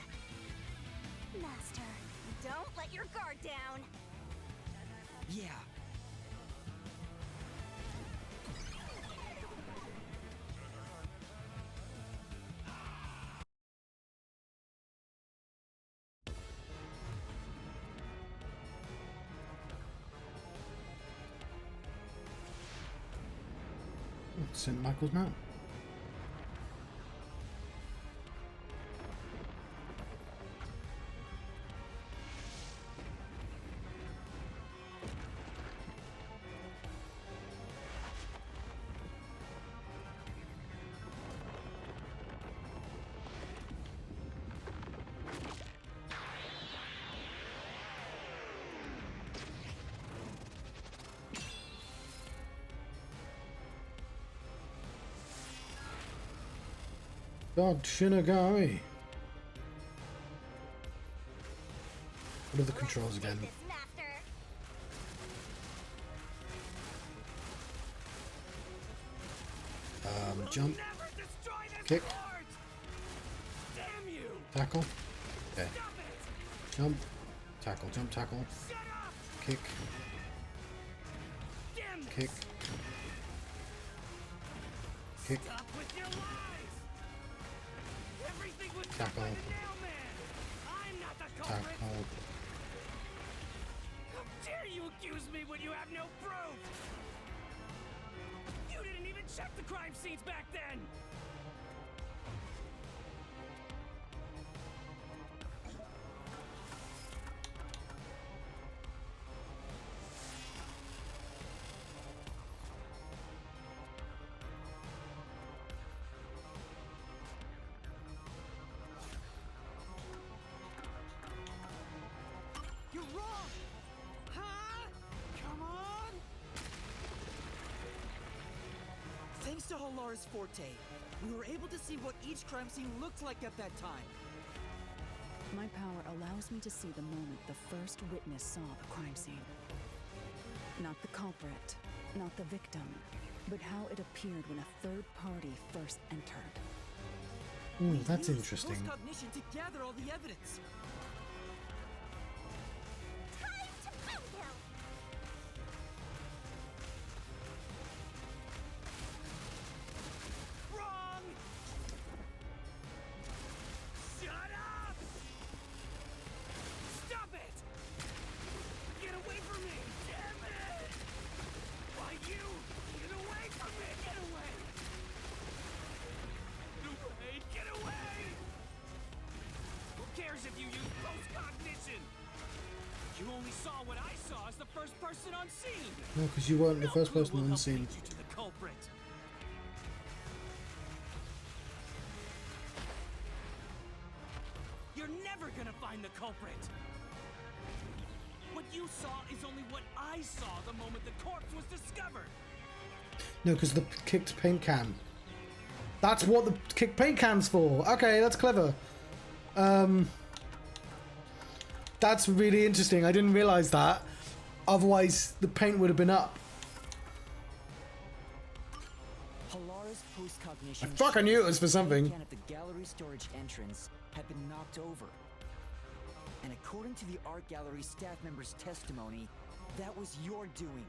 Master, don't let your guard down! Yeah. St. Michael's Mount. God, Shinigami. What are the controls again? This, Master. Jump, Never destroy this kick, fort! Damn you! tackle. Okay. Stop it! Jump, tackle, jump, tackle, Shut up! kick, Damn this! kick, kick, Stop with your lies! Everything was done tackle, by the Nailman! I'm not the culprit! tackle. How dare you accuse me when you have no proof? You didn't even check the crime scenes back then! You're wrong! Huh? Come on! Thanks to Halara's forte, we were able to see what each crime scene looked like at that time. My power allows me to see the moment the first witness saw the crime scene. Not the culprit, not the victim, but how it appeared when a third party first entered. Ooh, that's interesting. Post-cognition to gather all the evidence. Time to unveil! Wrong! Shut up! Stop it! Get away from me! Damn it! Why you? Get away from me! Get away! Get away! Get away! Who cares if you use post-cognition? You only saw what I saw as the first person on scene! No, because you weren't the No first clue person will on help scene. lead you to the culprit. You're never gonna find the culprit! What you saw is only what I saw the moment the corpse was discovered! No, because the kicked paint can. That's what the kicked paint can's for. Okay, that's clever. That's really interesting. I didn't realize that. Otherwise, the paint would have been up. Halara's post-cognition. I fucking knew it was for something. Can at the gallery storage entrance had been knocked over. And according to the art gallery staff member's testimony, that was your doing.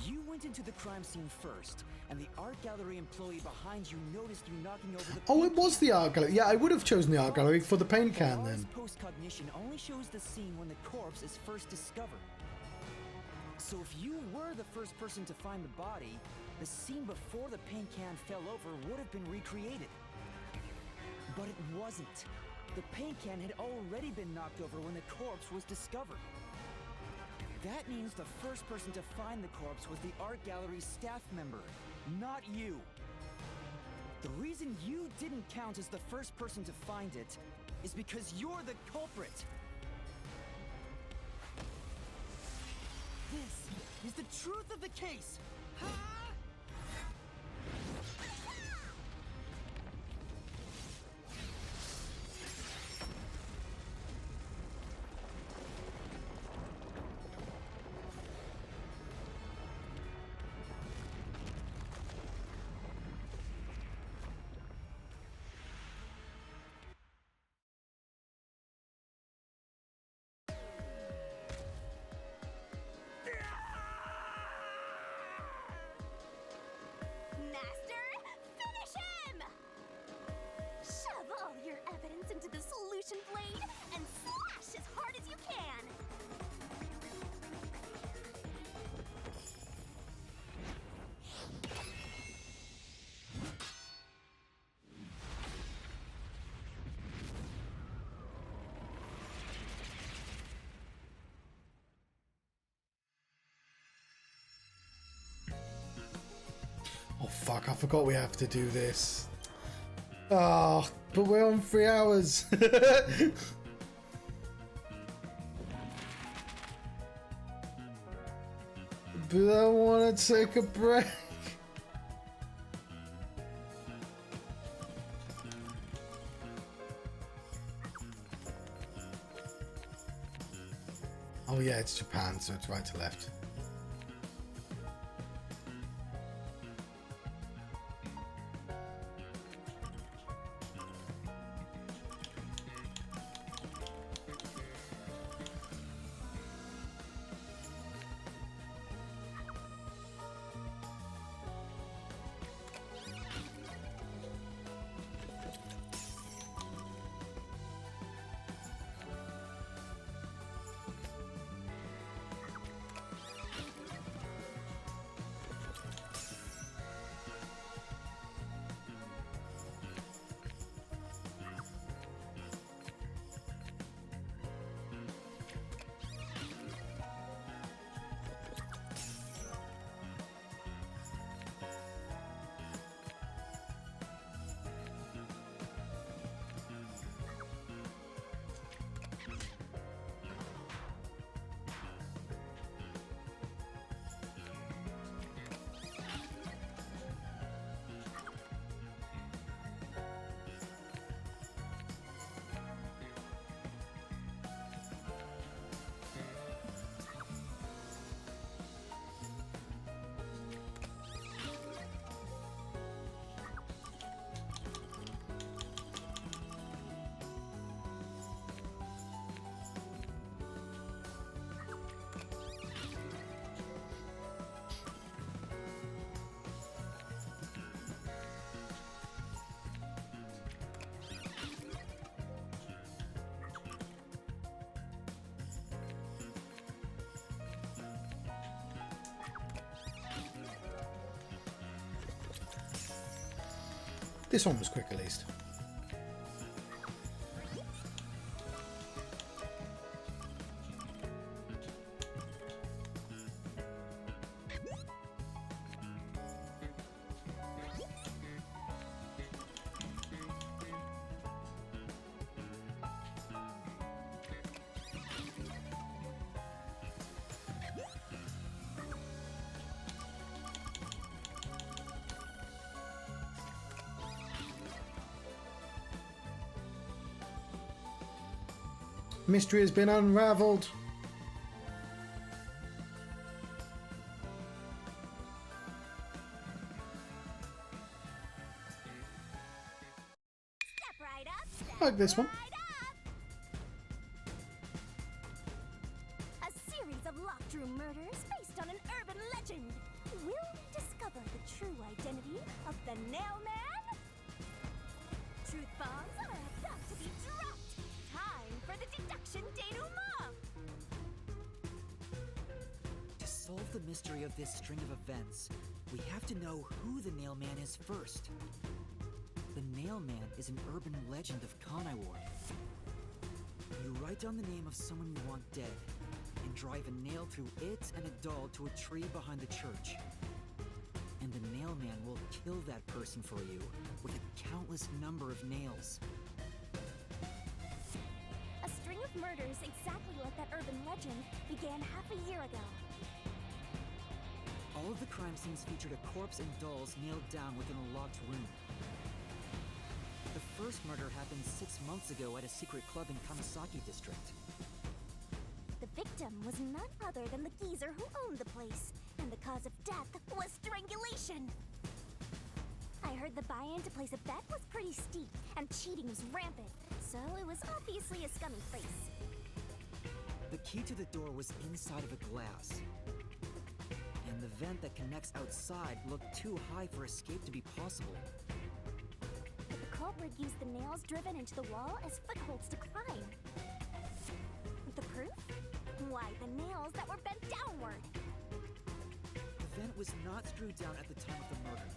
You went into the crime scene first, and the art gallery employee behind you noticed you knocking over the Oh, paint it was the art gallery. Yeah, I would have chosen the art gallery for the paint can Halara's then. post-cognition only shows the scene when the corpse is first discovered. So if you were the first person to find the body, the scene before the paint can fell over would have been recreated. But it wasn't. The paint can had already been knocked over when the corpse was discovered. That means the first person to find the corpse was the art gallery's staff member, not you. The reason you didn't count as the first person to find it is because you're the culprit. This is the truth of the case. Ha! Master, finish him! Shove all your evidence into the solution blade and slash as hard as you can! Oh fuck, I forgot we have to do this. Oh, but we're on 3 hours. But I want to take a break. Oh yeah, it's Japan, so it's right to left. This one was quick at least. Mystery has been unraveled. Step right up, step I like this one. right up. A series of locked room murders based on an urban legend. Will we discover the true identity of the Nail Man? Truth bombs are about to be dropped. Time for the deduction denouement. To solve the mystery of this string of events, we have to know who the Nail Man is first. The Nail Man is an urban legend of Conaiwar. You write down the name of someone you want dead, and drive a nail through it and a doll to a tree behind the church. And the Nail Man will kill that person for you with a countless number of nails. A string of murders exactly like that urban legend began half a year ago. All of the crime scenes featured a corpse and dolls nailed down within a locked room. The first murder happened 6 months ago at a secret club in Kamasaki district. The victim was none other than the geezer who owned the place, and the cause of death was strangulation. I heard the buy-in to place a bet was pretty steep, and cheating was rampant, so it was obviously a scummy place. The key to the door was inside of a glass. And the vent that connects outside looked too high for escape to be possible. But the culprit used the nails driven into the wall as footholds to climb. The proof? Why, the nails that were bent downward. The vent was not screwed down at the time of the murder,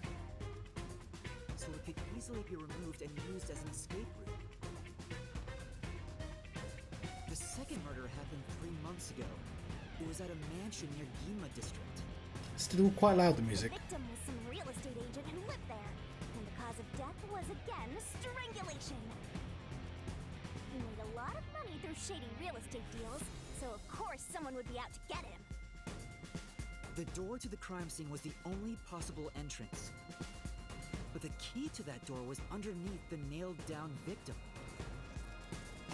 so it could easily be removed and used as an escape route. The second murder happened 3 months ago. It was at a mansion near Gima district. Still quite loud, the music. The victim was some real estate agent who lived there, and the cause of death was again strangulation. He made a lot of money through shady real estate deals, so of course someone would be out to get him. The door to the crime scene was the only possible entrance. But the key to that door was underneath the nailed-down victim.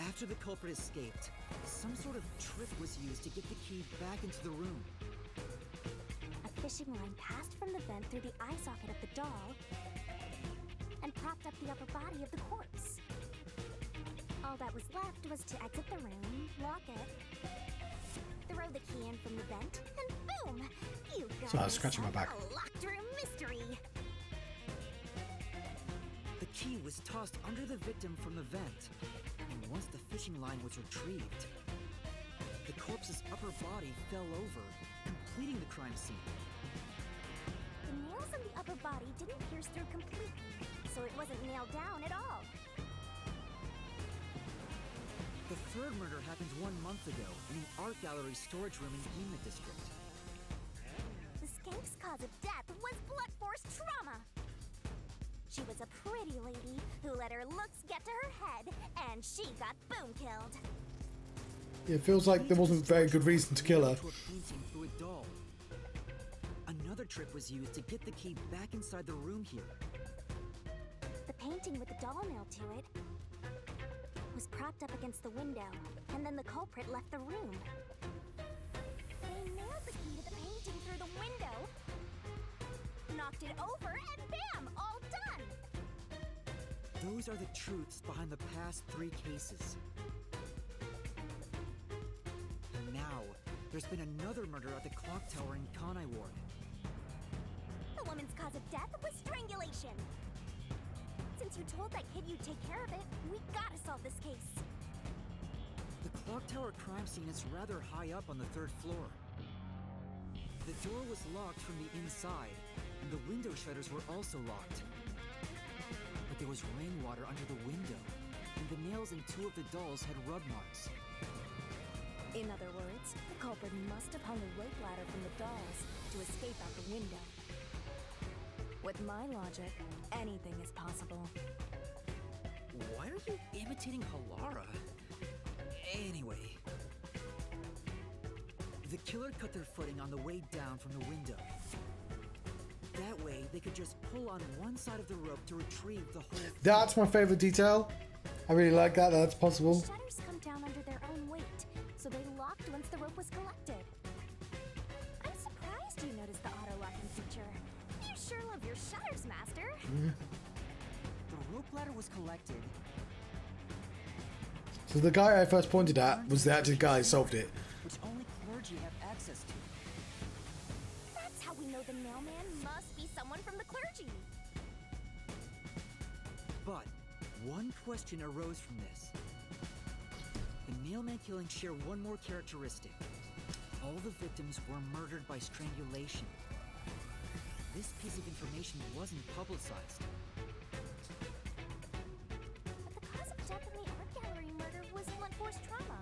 After the culprit escaped, some sort of trick was used to get the key back into the room. A fishing line passed from the vent through the eye socket of the doll and propped up the upper body of the corpse. All that was left was to exit the room, lock it, throw the key in from the vent, and boom! You got So I was scratching my back. a locked room mystery. The key was tossed under the victim from the vent, and once the fishing line was retrieved, the corpse's upper body fell over, completing the crime scene. The nails in the upper body didn't pierce through completely, so it wasn't nailed down at all. The third murder happened 1 month ago in an art gallery storage room in Gima district. The skank's cause of death was blunt force trauma. She was a pretty lady who let her looks get to her head, and she got boom killed. It feels like there wasn't very good reason to kill her. To a painting through a doll. Another trick was used to get the key back inside the room here. The painting with the doll nailed to it was propped up against the window, and then the culprit left the room. They nailed the key to the painting through the window, knocked it over, and bam! All done! Those are the truths behind the past 3 cases. And now, there's been another murder at the clock tower in Conaiwar. The woman's cause of death was strangulation. Since you told that kid you'd take care of it, we gotta solve this case. The clock tower crime scene is rather high up on the 3rd floor. The door was locked from the inside, and the window shutters were also locked. But there was rainwater under the window, and the nails in two of the dolls had rub marks. In other words, the culprit must have hung a rope ladder from the dolls to escape out the window. With my logic, anything is possible. Why are you imitating Halara? Anyway, the killer cut their footing on the way down from the window. That way, they could just pull on one side of the rope to retrieve the whole thing. That's my favorite detail. I really like that. That's possible. The shutters come down under their own weight, so they locked once the rope was collected. I'm surprised you noticed the auto-locking feature. You sure love your shutters, Master. The rope ladder was collected. So the guy I first pointed at was the actual guy who solved it. Which only clergy have access to. That's how we know the mailman must be someone from the clergy. But one question arose from this. The mailman killings share one more characteristic. All the victims were murdered by strangulation. This piece of information wasn't publicized. But the cause of death in the art gallery murder was blunt force trauma.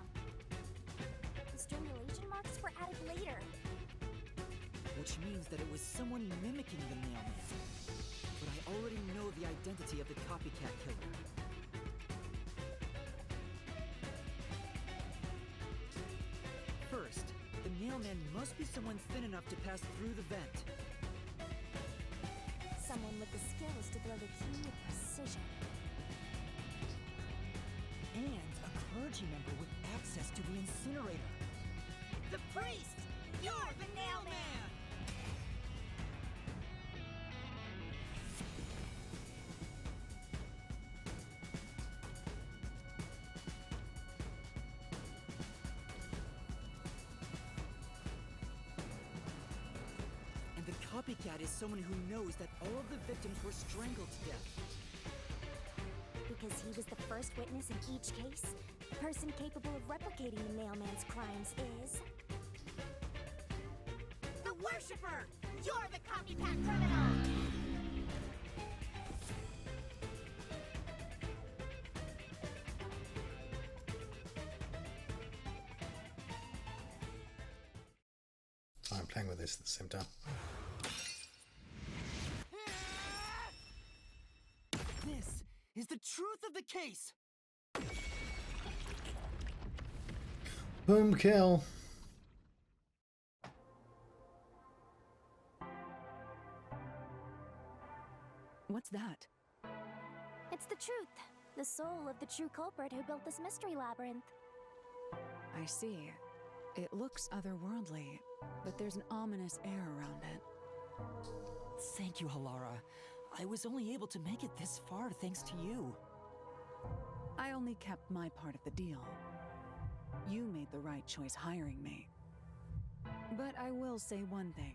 The strangulation marks were added later. Which means that it was someone mimicking the mailman. But I already know the identity of the copycat killer. First, the mailman must be someone thin enough to pass through the vent. Someone with the skills to throw the key with precision. And a clergy member with access to the incinerator. The priest! You're the nailman! And the copycat is someone who knows that all of the victims were strangled to death. Because he was the first witness in each case, the person capable of replicating the mailman's crimes is... The Worshipper! You're the copycat criminal! I'm playing with this at the same time. This is the truth of the case! Boom kill. What's that? It's the truth. The soul of the true culprit who built this mystery labyrinth. I see. It looks otherworldly, but there's an ominous air around it. Thank you, Halara. I was only able to make it this far thanks to you. I only kept my part of the deal. You made the right choice hiring me. But I will say one thing.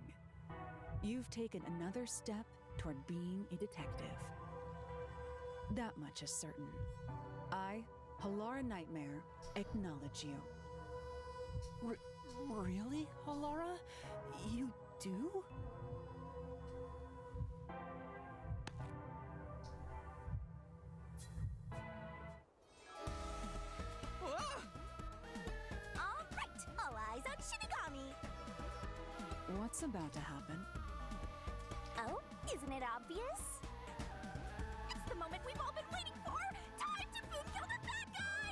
You've taken another step toward being a detective. That much is certain. I, Halara Nightmare, acknowledge you. Really, Halara? You do? All right, all eyes on Shinigami. What's about to happen? Oh, isn't it obvious? It's the moment we've all been waiting for! Time to boom kill the bad guy!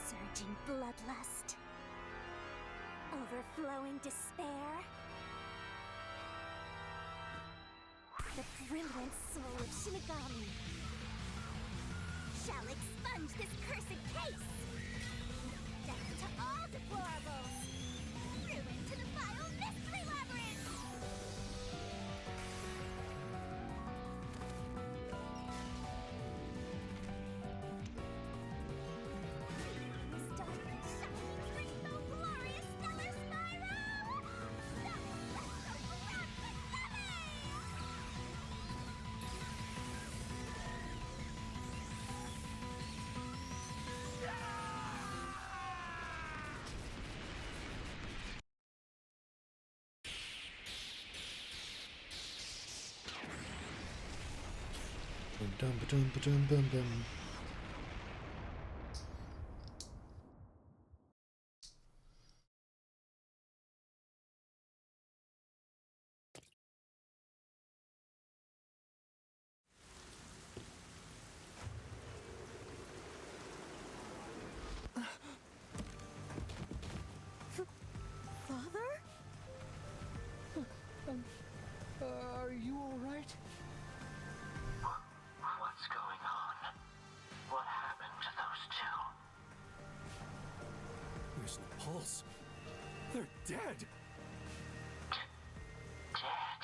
Surging bloodlust. Overflowing despair. The brilliant soul of Shinigami shall expunge this cursed case. Death to all deplorables. Ruin to the vile mystery labyrinth. Stop shining rainbow glorious stellar spiral. That Dum, ba-dum, ba-dum, bum, bum. Father? Are you alright? What's going on? What happened to those two? There's no pulse. They're dead. Dead?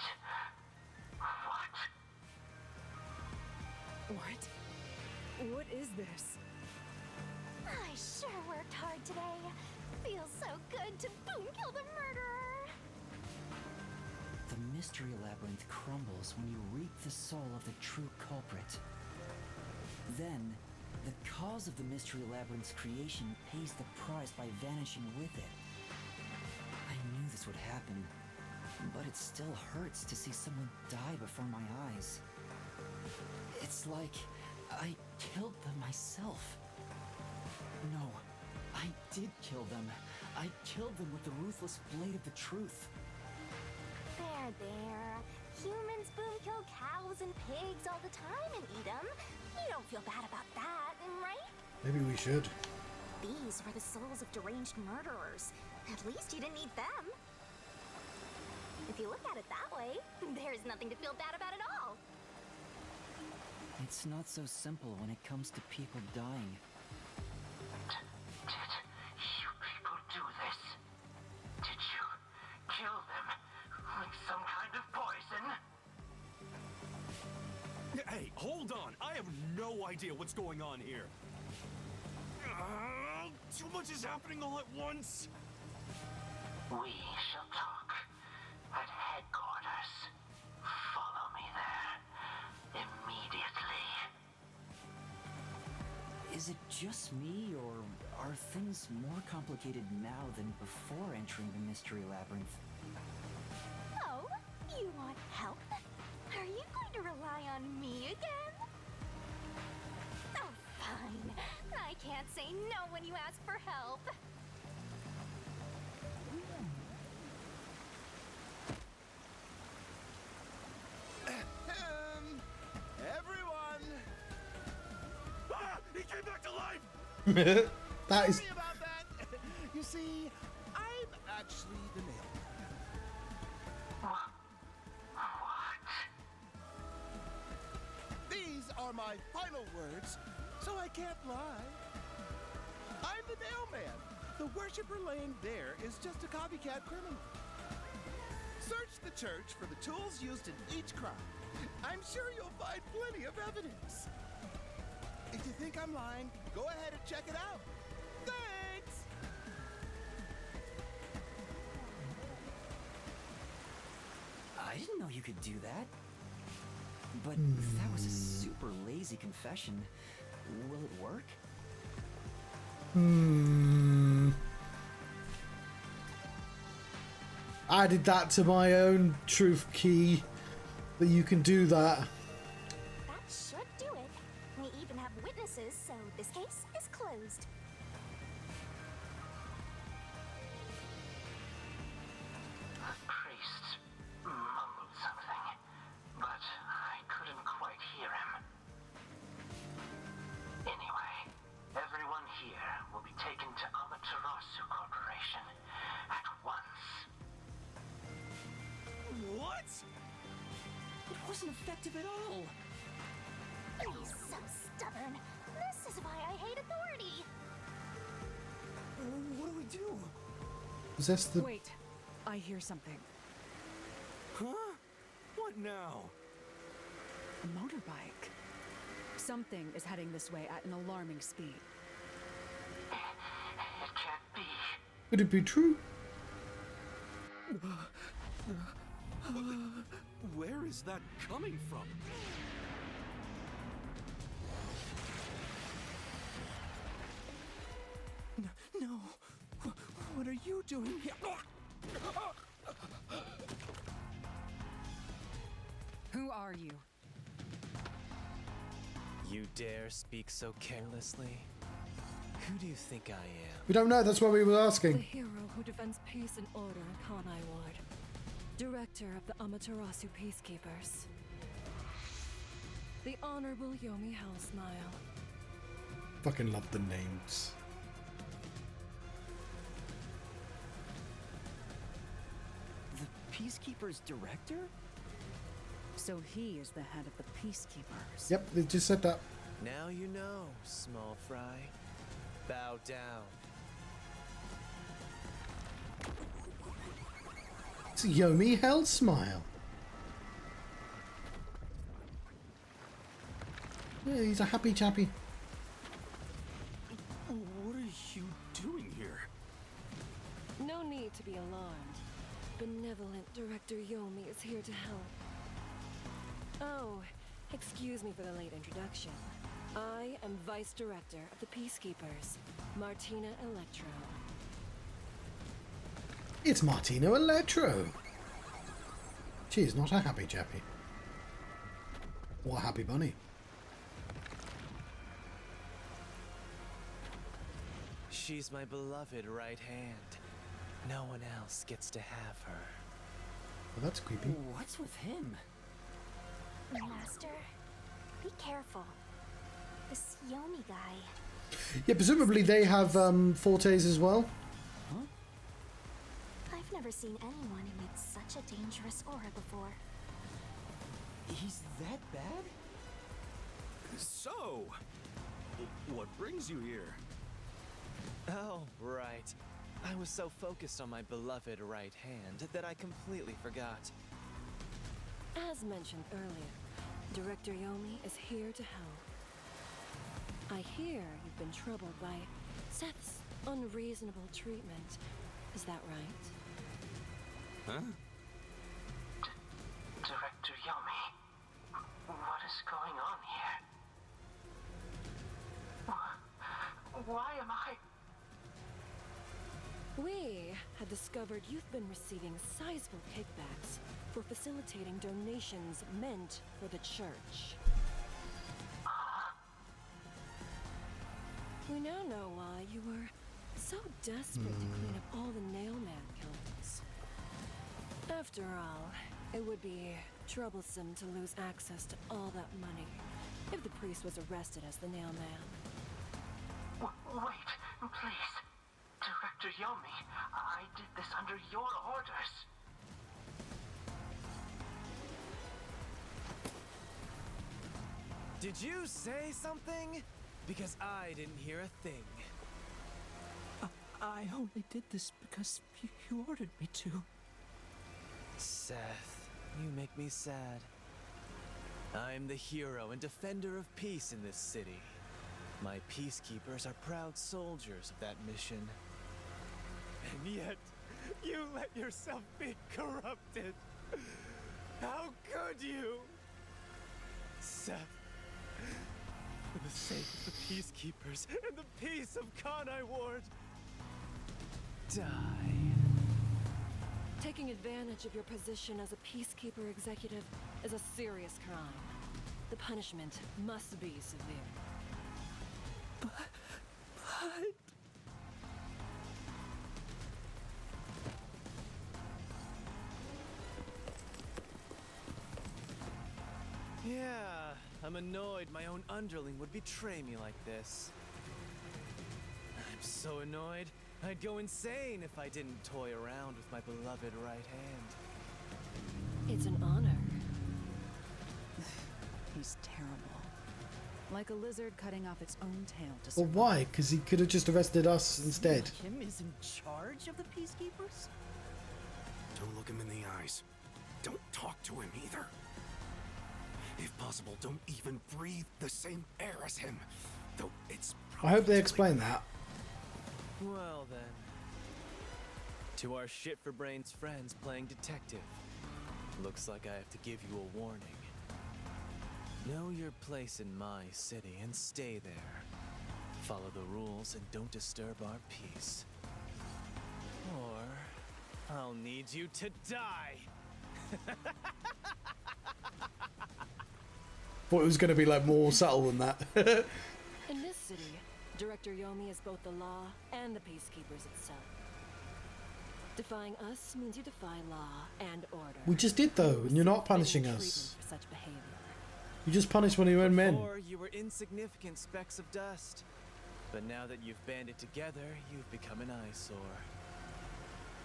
What? What? What is this? I sure worked hard today. Feels so good to boom kill the murderer. The mystery labyrinth crumbles when you reap the soul of the true culprit. Then, the cause of the mystery labyrinth's creation pays the price by vanishing with it. I knew this would happen, but it still hurts to see someone die before my eyes. It's like I killed them myself. No, I did kill them. I killed them with the ruthless blade of the truth. There. Humans boom kill cows and pigs all the time and eat them. You don't feel bad about that, right? Maybe we should. These were the souls of deranged murderers. At least you didn't eat them. If you look at it that way, there's nothing to feel bad about at all. It's not so simple when it comes to people dying. Did you people do this? Did you kill them with some kind of poison? Hey, hold on! I have no idea what's going on here. Too much is happening all at once. We shall talk at headquarters. Follow me there immediately. Is it just me, or are things more complicated now than before entering the mystery labyrinth? Oh, you want help? Are you going to rely on me again? Oh, fine. I can't say no when you ask for help. Everyone! Ah! He came back to life! That is. Sorry about that. You see, I'm actually the mailman. What? These are my final words, so I can't lie. I'm the mailman. The worshiper laying there is just a copycat criminal. Search the church for the tools used in each crime. I'm sure you'll find plenty of evidence. If you think I'm lying, go ahead and check it out. Thanks! I didn't know you could do that. But that was a super lazy confession. Will it work? Added that to my own truth key that you can do that. That should do it. We even have witnesses, so this case is closed. The priest mumbled something, but I couldn't quite hear him. Anyway, everyone here will be taken to Amaterasu Corporation at once. What? It wasn't effective at all. He's so stubborn. This is why I hate authority. What do we do? Possess the. Wait, I hear something. Huh? What now? A motorbike. Something is heading this way at an alarming speed. It can't be. Could it be true? Where is that coming from? No. What are you doing here? Who are you? You dare speak so carelessly? Who do you think I am? We don't know, that's what we were The asking. hero who defends peace and order in Kanai Ward. Director of the Amaterasu Peacekeepers. The Honorable Yomi Hellsmile. Fucking love the names. The Peacekeeper's director? So he is the head of the Peacekeepers. Yep, they just said that. Now you know, small fry. Bow down. It's Yomi Hellsmile. Yeah, he's a happy chappy. What are you doing here? No need to be alarmed. Benevolent Director Yomi is here to help. Oh, excuse me for the late introduction. I am Vice Director of the Peacekeepers, Martina Electro. It's Martino Electro. She's not a happy chappy. Or a happy bunny. She's my beloved right hand. No one else gets to have her. Well, that's creepy. What's with him? Master, be careful. This Yomi guy. Yeah, presumably they have fortes as well. I've never seen anyone emit such a dangerous aura before. He's that bad? So, what brings you here? Oh, right. I was so focused on my beloved right hand that I completely forgot. As mentioned earlier, Director Yomi is here to help. I hear you've been troubled by Seth's unreasonable treatment. Is that right? Huh? Director Yomi, what is going on here? Why am I... We had discovered you've been receiving sizable kickbacks for facilitating donations meant for the church. We now know why you were so desperate to clean up all the Nailman killings. After all, it would be troublesome to lose access to all that money if the priest was arrested as the Nailman. Wait, please. Director Yomi, I did this under your orders. Did you say something? Because I didn't hear a thing. I only did this because you ordered me to. Seth, you make me sad. I'm the hero and defender of peace in this city. My peacekeepers are proud soldiers of that mission. And yet, you let yourself be corrupted. How could you? Seth, for the sake of the peacekeepers and the peace of Kanai Ward, die. Taking advantage of your position as a peacekeeper executive is a serious crime. The punishment must be severe. But... Yeah, I'm annoyed my own underling would betray me like this. I'm so annoyed, I'd go insane if I didn't toy around with my beloved right hand. It's an honor. He's terrible. Like a lizard cutting off its own tail to Well, survive. why? Because he could have just arrested us instead. Kim is in charge of the Peacekeepers? Don't look him in the eyes. Don't talk to him either. If possible, don't even breathe the same air as him. Though it's I hope they explain that. Well then. To our shit-for-brains friends playing detective. Looks like I have to give you a warning. Know your place in my city and stay there. Follow the rules and don't disturb our peace. Or I'll need you to die! Thought it was going to be like more subtle than that. In this city, Director Yomi is both the law and the peacekeepers itself. Defying us means you defy law and order. We just did though, and you're not punishing us. For such behavior. You just punished one of your own men. Before, you were insignificant specks of dust. But now that you've banded together, you've become an eyesore.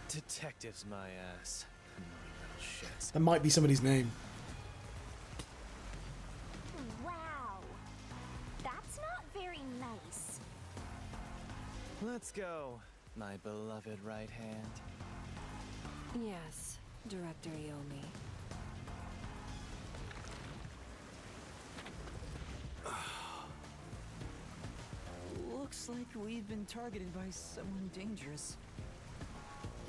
Detectives, my ass. Annoying little shits. That might be somebody's name. Wow. That's not very nice. Let's go, my beloved right hand. Yes, Director Yomi. Looks like we've been targeted by someone dangerous.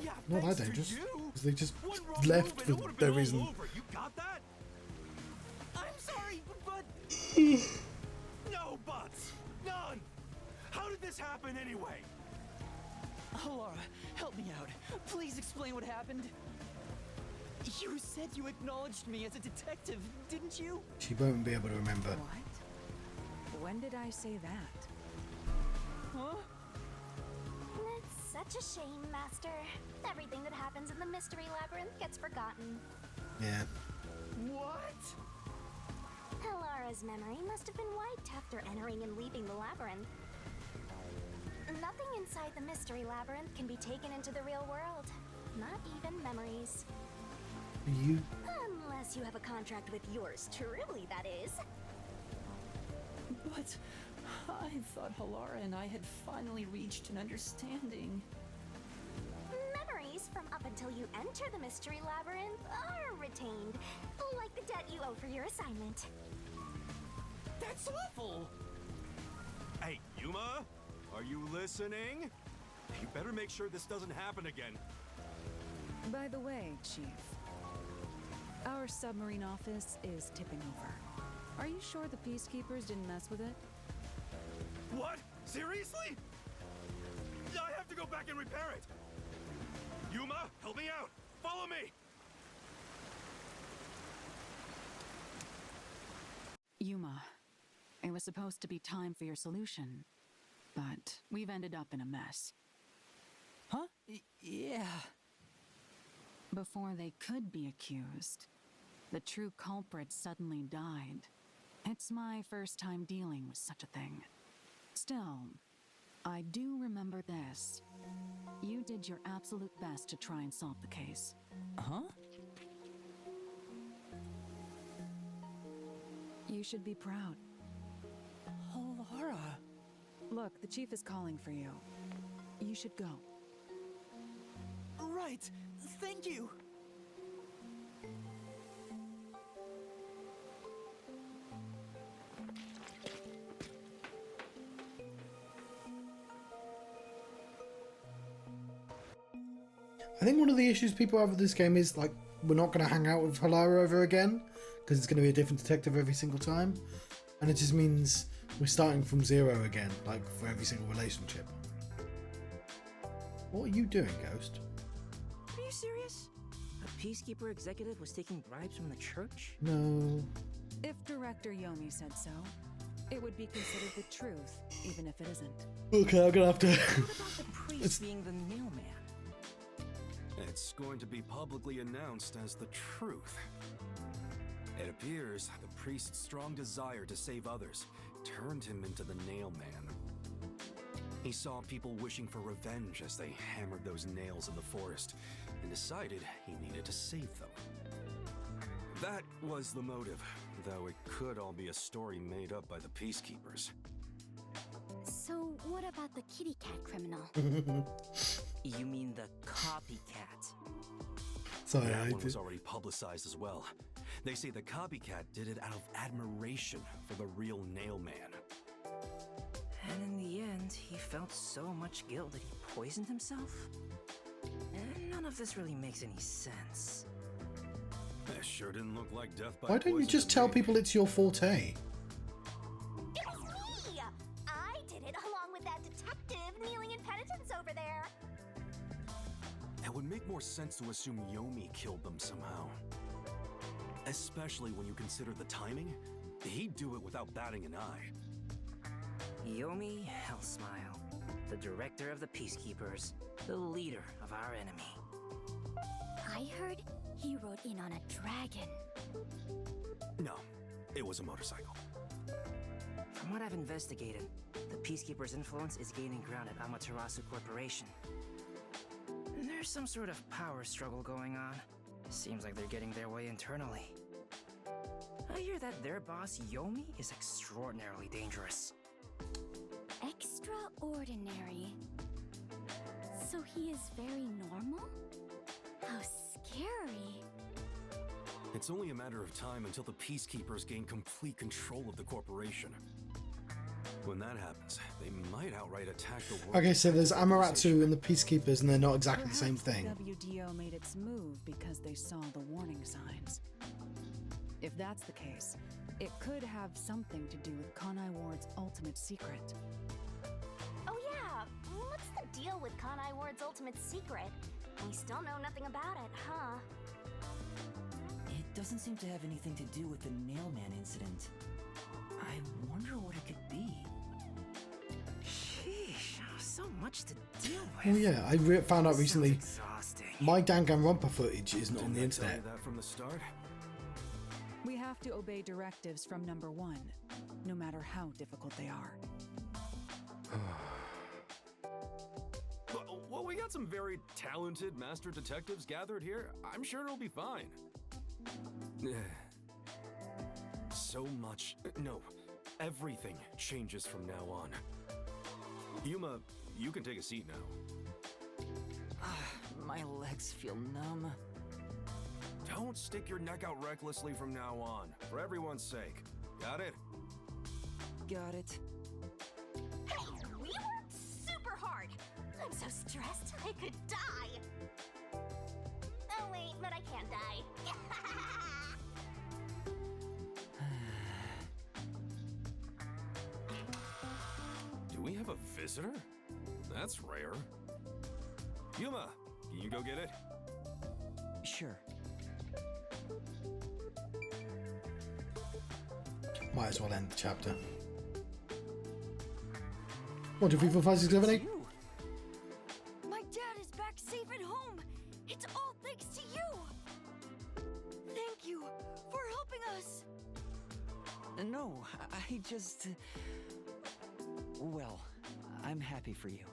Yeah, Not that thanks to dangerous. you. 'Cause they just One wrong left move and for it would've no been all reason. over. You got that? I'm sorry, but no buts, none. How did this happen anyway? Halara, help me out. Please explain what happened. You said you acknowledged me as a detective, didn't you? She won't be able to remember. What? When did I say that? Huh? It's such a shame, Master. Everything that happens in the Mystery Labyrinth gets forgotten. Yeah. What? Halara's memory must have been wiped after entering and leaving the labyrinth. Nothing inside the Mystery Labyrinth can be taken into the real world. Not even memories. You? Unless you have a contract with yours truly, that is. But I thought Halara and I had finally reached an understanding. Memories from up until you enter the Mystery Labyrinth are retained, like the debt you owe for your assignment. That's awful. Hey, Yuma, are you listening? You better make sure this doesn't happen again. By the way, Chief, our submarine office is tipping over. Are you sure the peacekeepers didn't mess with it? What? Seriously? I have to go back and repair it. Yuma, help me out. Follow me. Yuma, it was supposed to be time for your solution, but we've ended up in a mess. Huh? Yeah. Before they could be accused, the true culprit suddenly died. It's my first time dealing with such a thing. Still, I do remember this. You did your absolute best to try and solve the case. Huh? You should be proud. Halara. Look, the chief is calling for you. You should go. Right. Thank you. I think one of the issues people have with this game is like we're not going to hang out with Halara ever again because it's going to be a different detective every single time, and it just means we're starting from zero again, like for every single relationship. What are you doing, Ghost? Are you serious? A peacekeeper executive was taking bribes from the church? No. If Director Yomi said so, it would be considered the truth, even if it isn't. Okay, I'm gonna have to. What about the priest being the mailman? It's going to be publicly announced as the truth. It appears the priest's strong desire to save others turned him into the nailman. He saw people wishing for revenge as they hammered those nails in the forest and decided he needed to save them. That was the motive, though it could all be a story made up by the peacekeepers. So, what about the kitty cat criminal? You mean the copycat? Sorry, That one was already publicized as well. They say the copycat did it out of admiration for the real nailman. And in the end, he felt so much guilt that he poisoned himself? And none of this really makes any sense. That sure didn't look like death by Why don't you poison just to tell me. people it's your forte? It was me! I did it along with that detective kneeling in penitence over there. It would make more sense to assume Yomi killed them somehow. Especially when you consider the timing. He'd do it without batting an eye. Yomi Hellsmile, the director of the Peacekeepers, the leader of our enemy. I heard he rode in on a dragon. No, it was a motorcycle. From what I've investigated, the Peacekeepers' influence is gaining ground at Amaterasu Corporation. There's some sort of power struggle going on. Seems like they're getting their way internally. I hear that their boss, Yomi, is extraordinarily dangerous. Extraordinary. So he is very normal? How scary. It's only a matter of time until the Peacekeepers gain complete control of the corporation. When that happens, they might outright attack the world. Okay, so there's Amaterasu and the Peacekeepers, and they're not exactly the same thing. WDO made its move because they saw the warning signs. If that's the case, it could have something to do with Kanai Ward's ultimate secret. Oh yeah, what's the deal with Kanai Ward's ultimate secret? We still know nothing about it, huh? It doesn't seem to have anything to do with the Nailman incident. I wonder what it could be. Sheesh, so much to deal with. Oh yeah, I found out recently Exhausting. my Danganronpa footage isn't on the Didn't I tell internet. you that from the start? We have to obey directives from number one, no matter how difficult they are. Well, we got some very talented master detectives gathered here. I'm sure it'll be fine. So much. No, everything changes from now on. Yuma, you can take a seat now. My legs feel numb. Don't stick your neck out recklessly from now on, for everyone's sake. Got it? Got it. Hey, we worked super hard. I'm so stressed I could die. Oh wait, but I can't die. Do we have a visitor? That's rare. Yuma, can you go get it? Sure. Might as well end the chapter. 1, 2, 3, 4, 5, 6, 7, 8. My dad is back safe at home. It's all thanks to you. Thank you for helping us. No, I just... Well, I'm happy for you.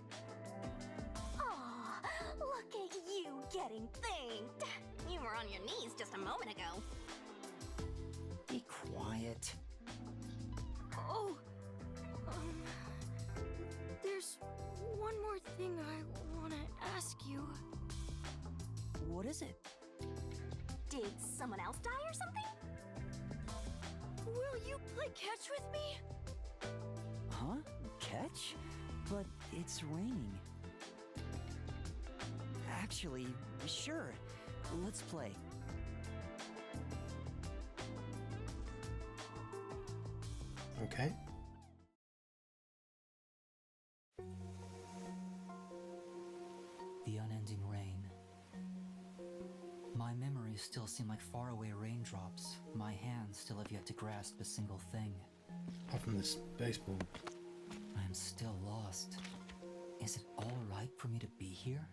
Aw, look at you getting thanked. You were on your knees just a moment ago. Be quiet. Oh, there's one more thing I want to ask you. What is it? Did someone else die or something? Will you play catch with me? Huh? Catch? But it's raining. Actually, sure. Let's play. Okay. The unending rain. My memories still seem like faraway raindrops. My hands still have yet to grasp a single thing. Apart from this baseball. I am still lost. Is it all right for me to be here?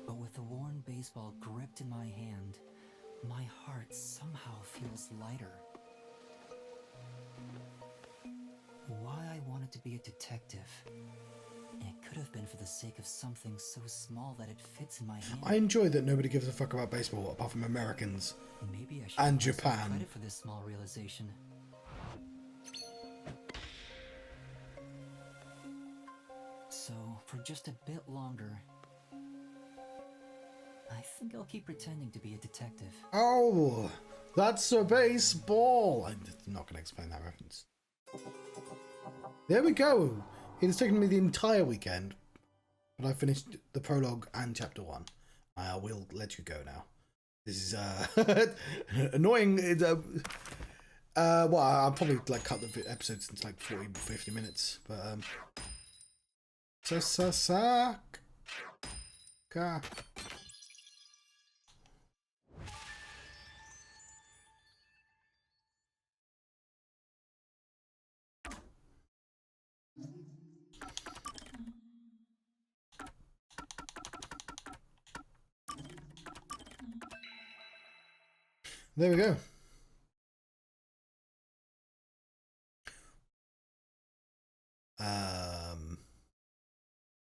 But with the worn baseball gripped in my hand, my heart somehow feels lighter. Why I wanted to be a detective. It could have been for the sake of something so small that it fits in my hand. I enjoy that nobody gives a fuck about baseball apart from Americans. Maybe I should and give myself Japan. credit for this small realization. So, for just a bit longer, I think I'll keep pretending to be a detective. Oh, that's a baseball. I'm not going to explain that reference. There we go. It has taken me the entire weekend, but I finished the prologue and chapter 1. I will let you go now. This is annoying. Well, I'll probably like cut the episodes into like 40, 50 minutes, but suck. car. There we go.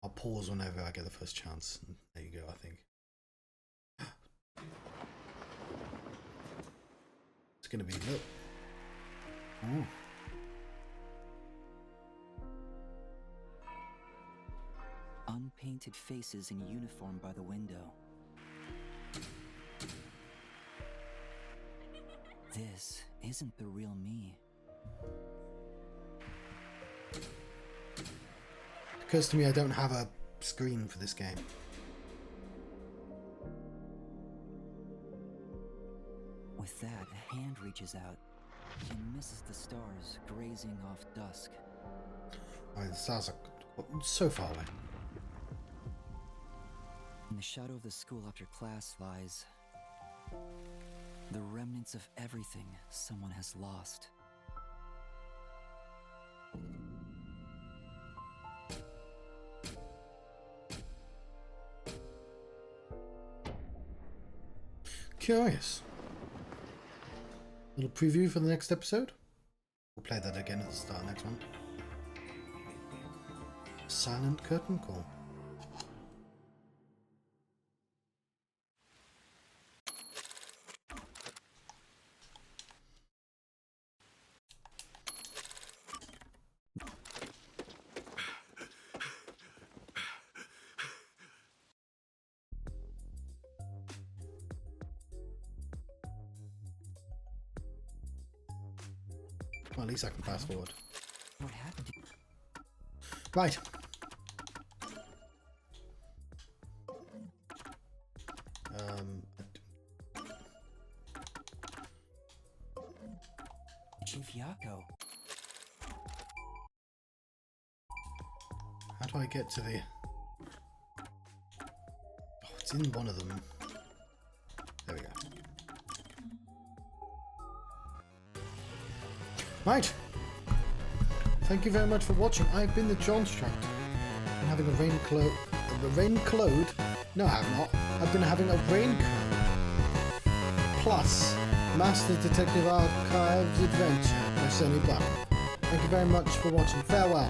I'll pause whenever I get the first chance. There you go, I think. It's gonna be look. Ooh. Unpainted faces in uniform by the window. This isn't the real me. It occurs to me I don't have a screen for this game. With that, a hand reaches out and misses the stars grazing off dusk. Oh, the stars are so far away. In the shadow of the school after class lies the remnants of everything someone has lost. Curious. Little preview for the next episode. We'll play that again at the start of the next one. Silent curtain call. Well, at least I can fast forward. What happened to Right. Chief Yako? How do I get to the... Oh, it's in one of them. There we go. Right. Thank you very much for watching. I've been the John Strat. I've been having a raincloud. No, I have not. I've been having a raincloud. Plus, Master Detective Archives Adventure by Sonny Buck. Thank you very much for watching. Farewell.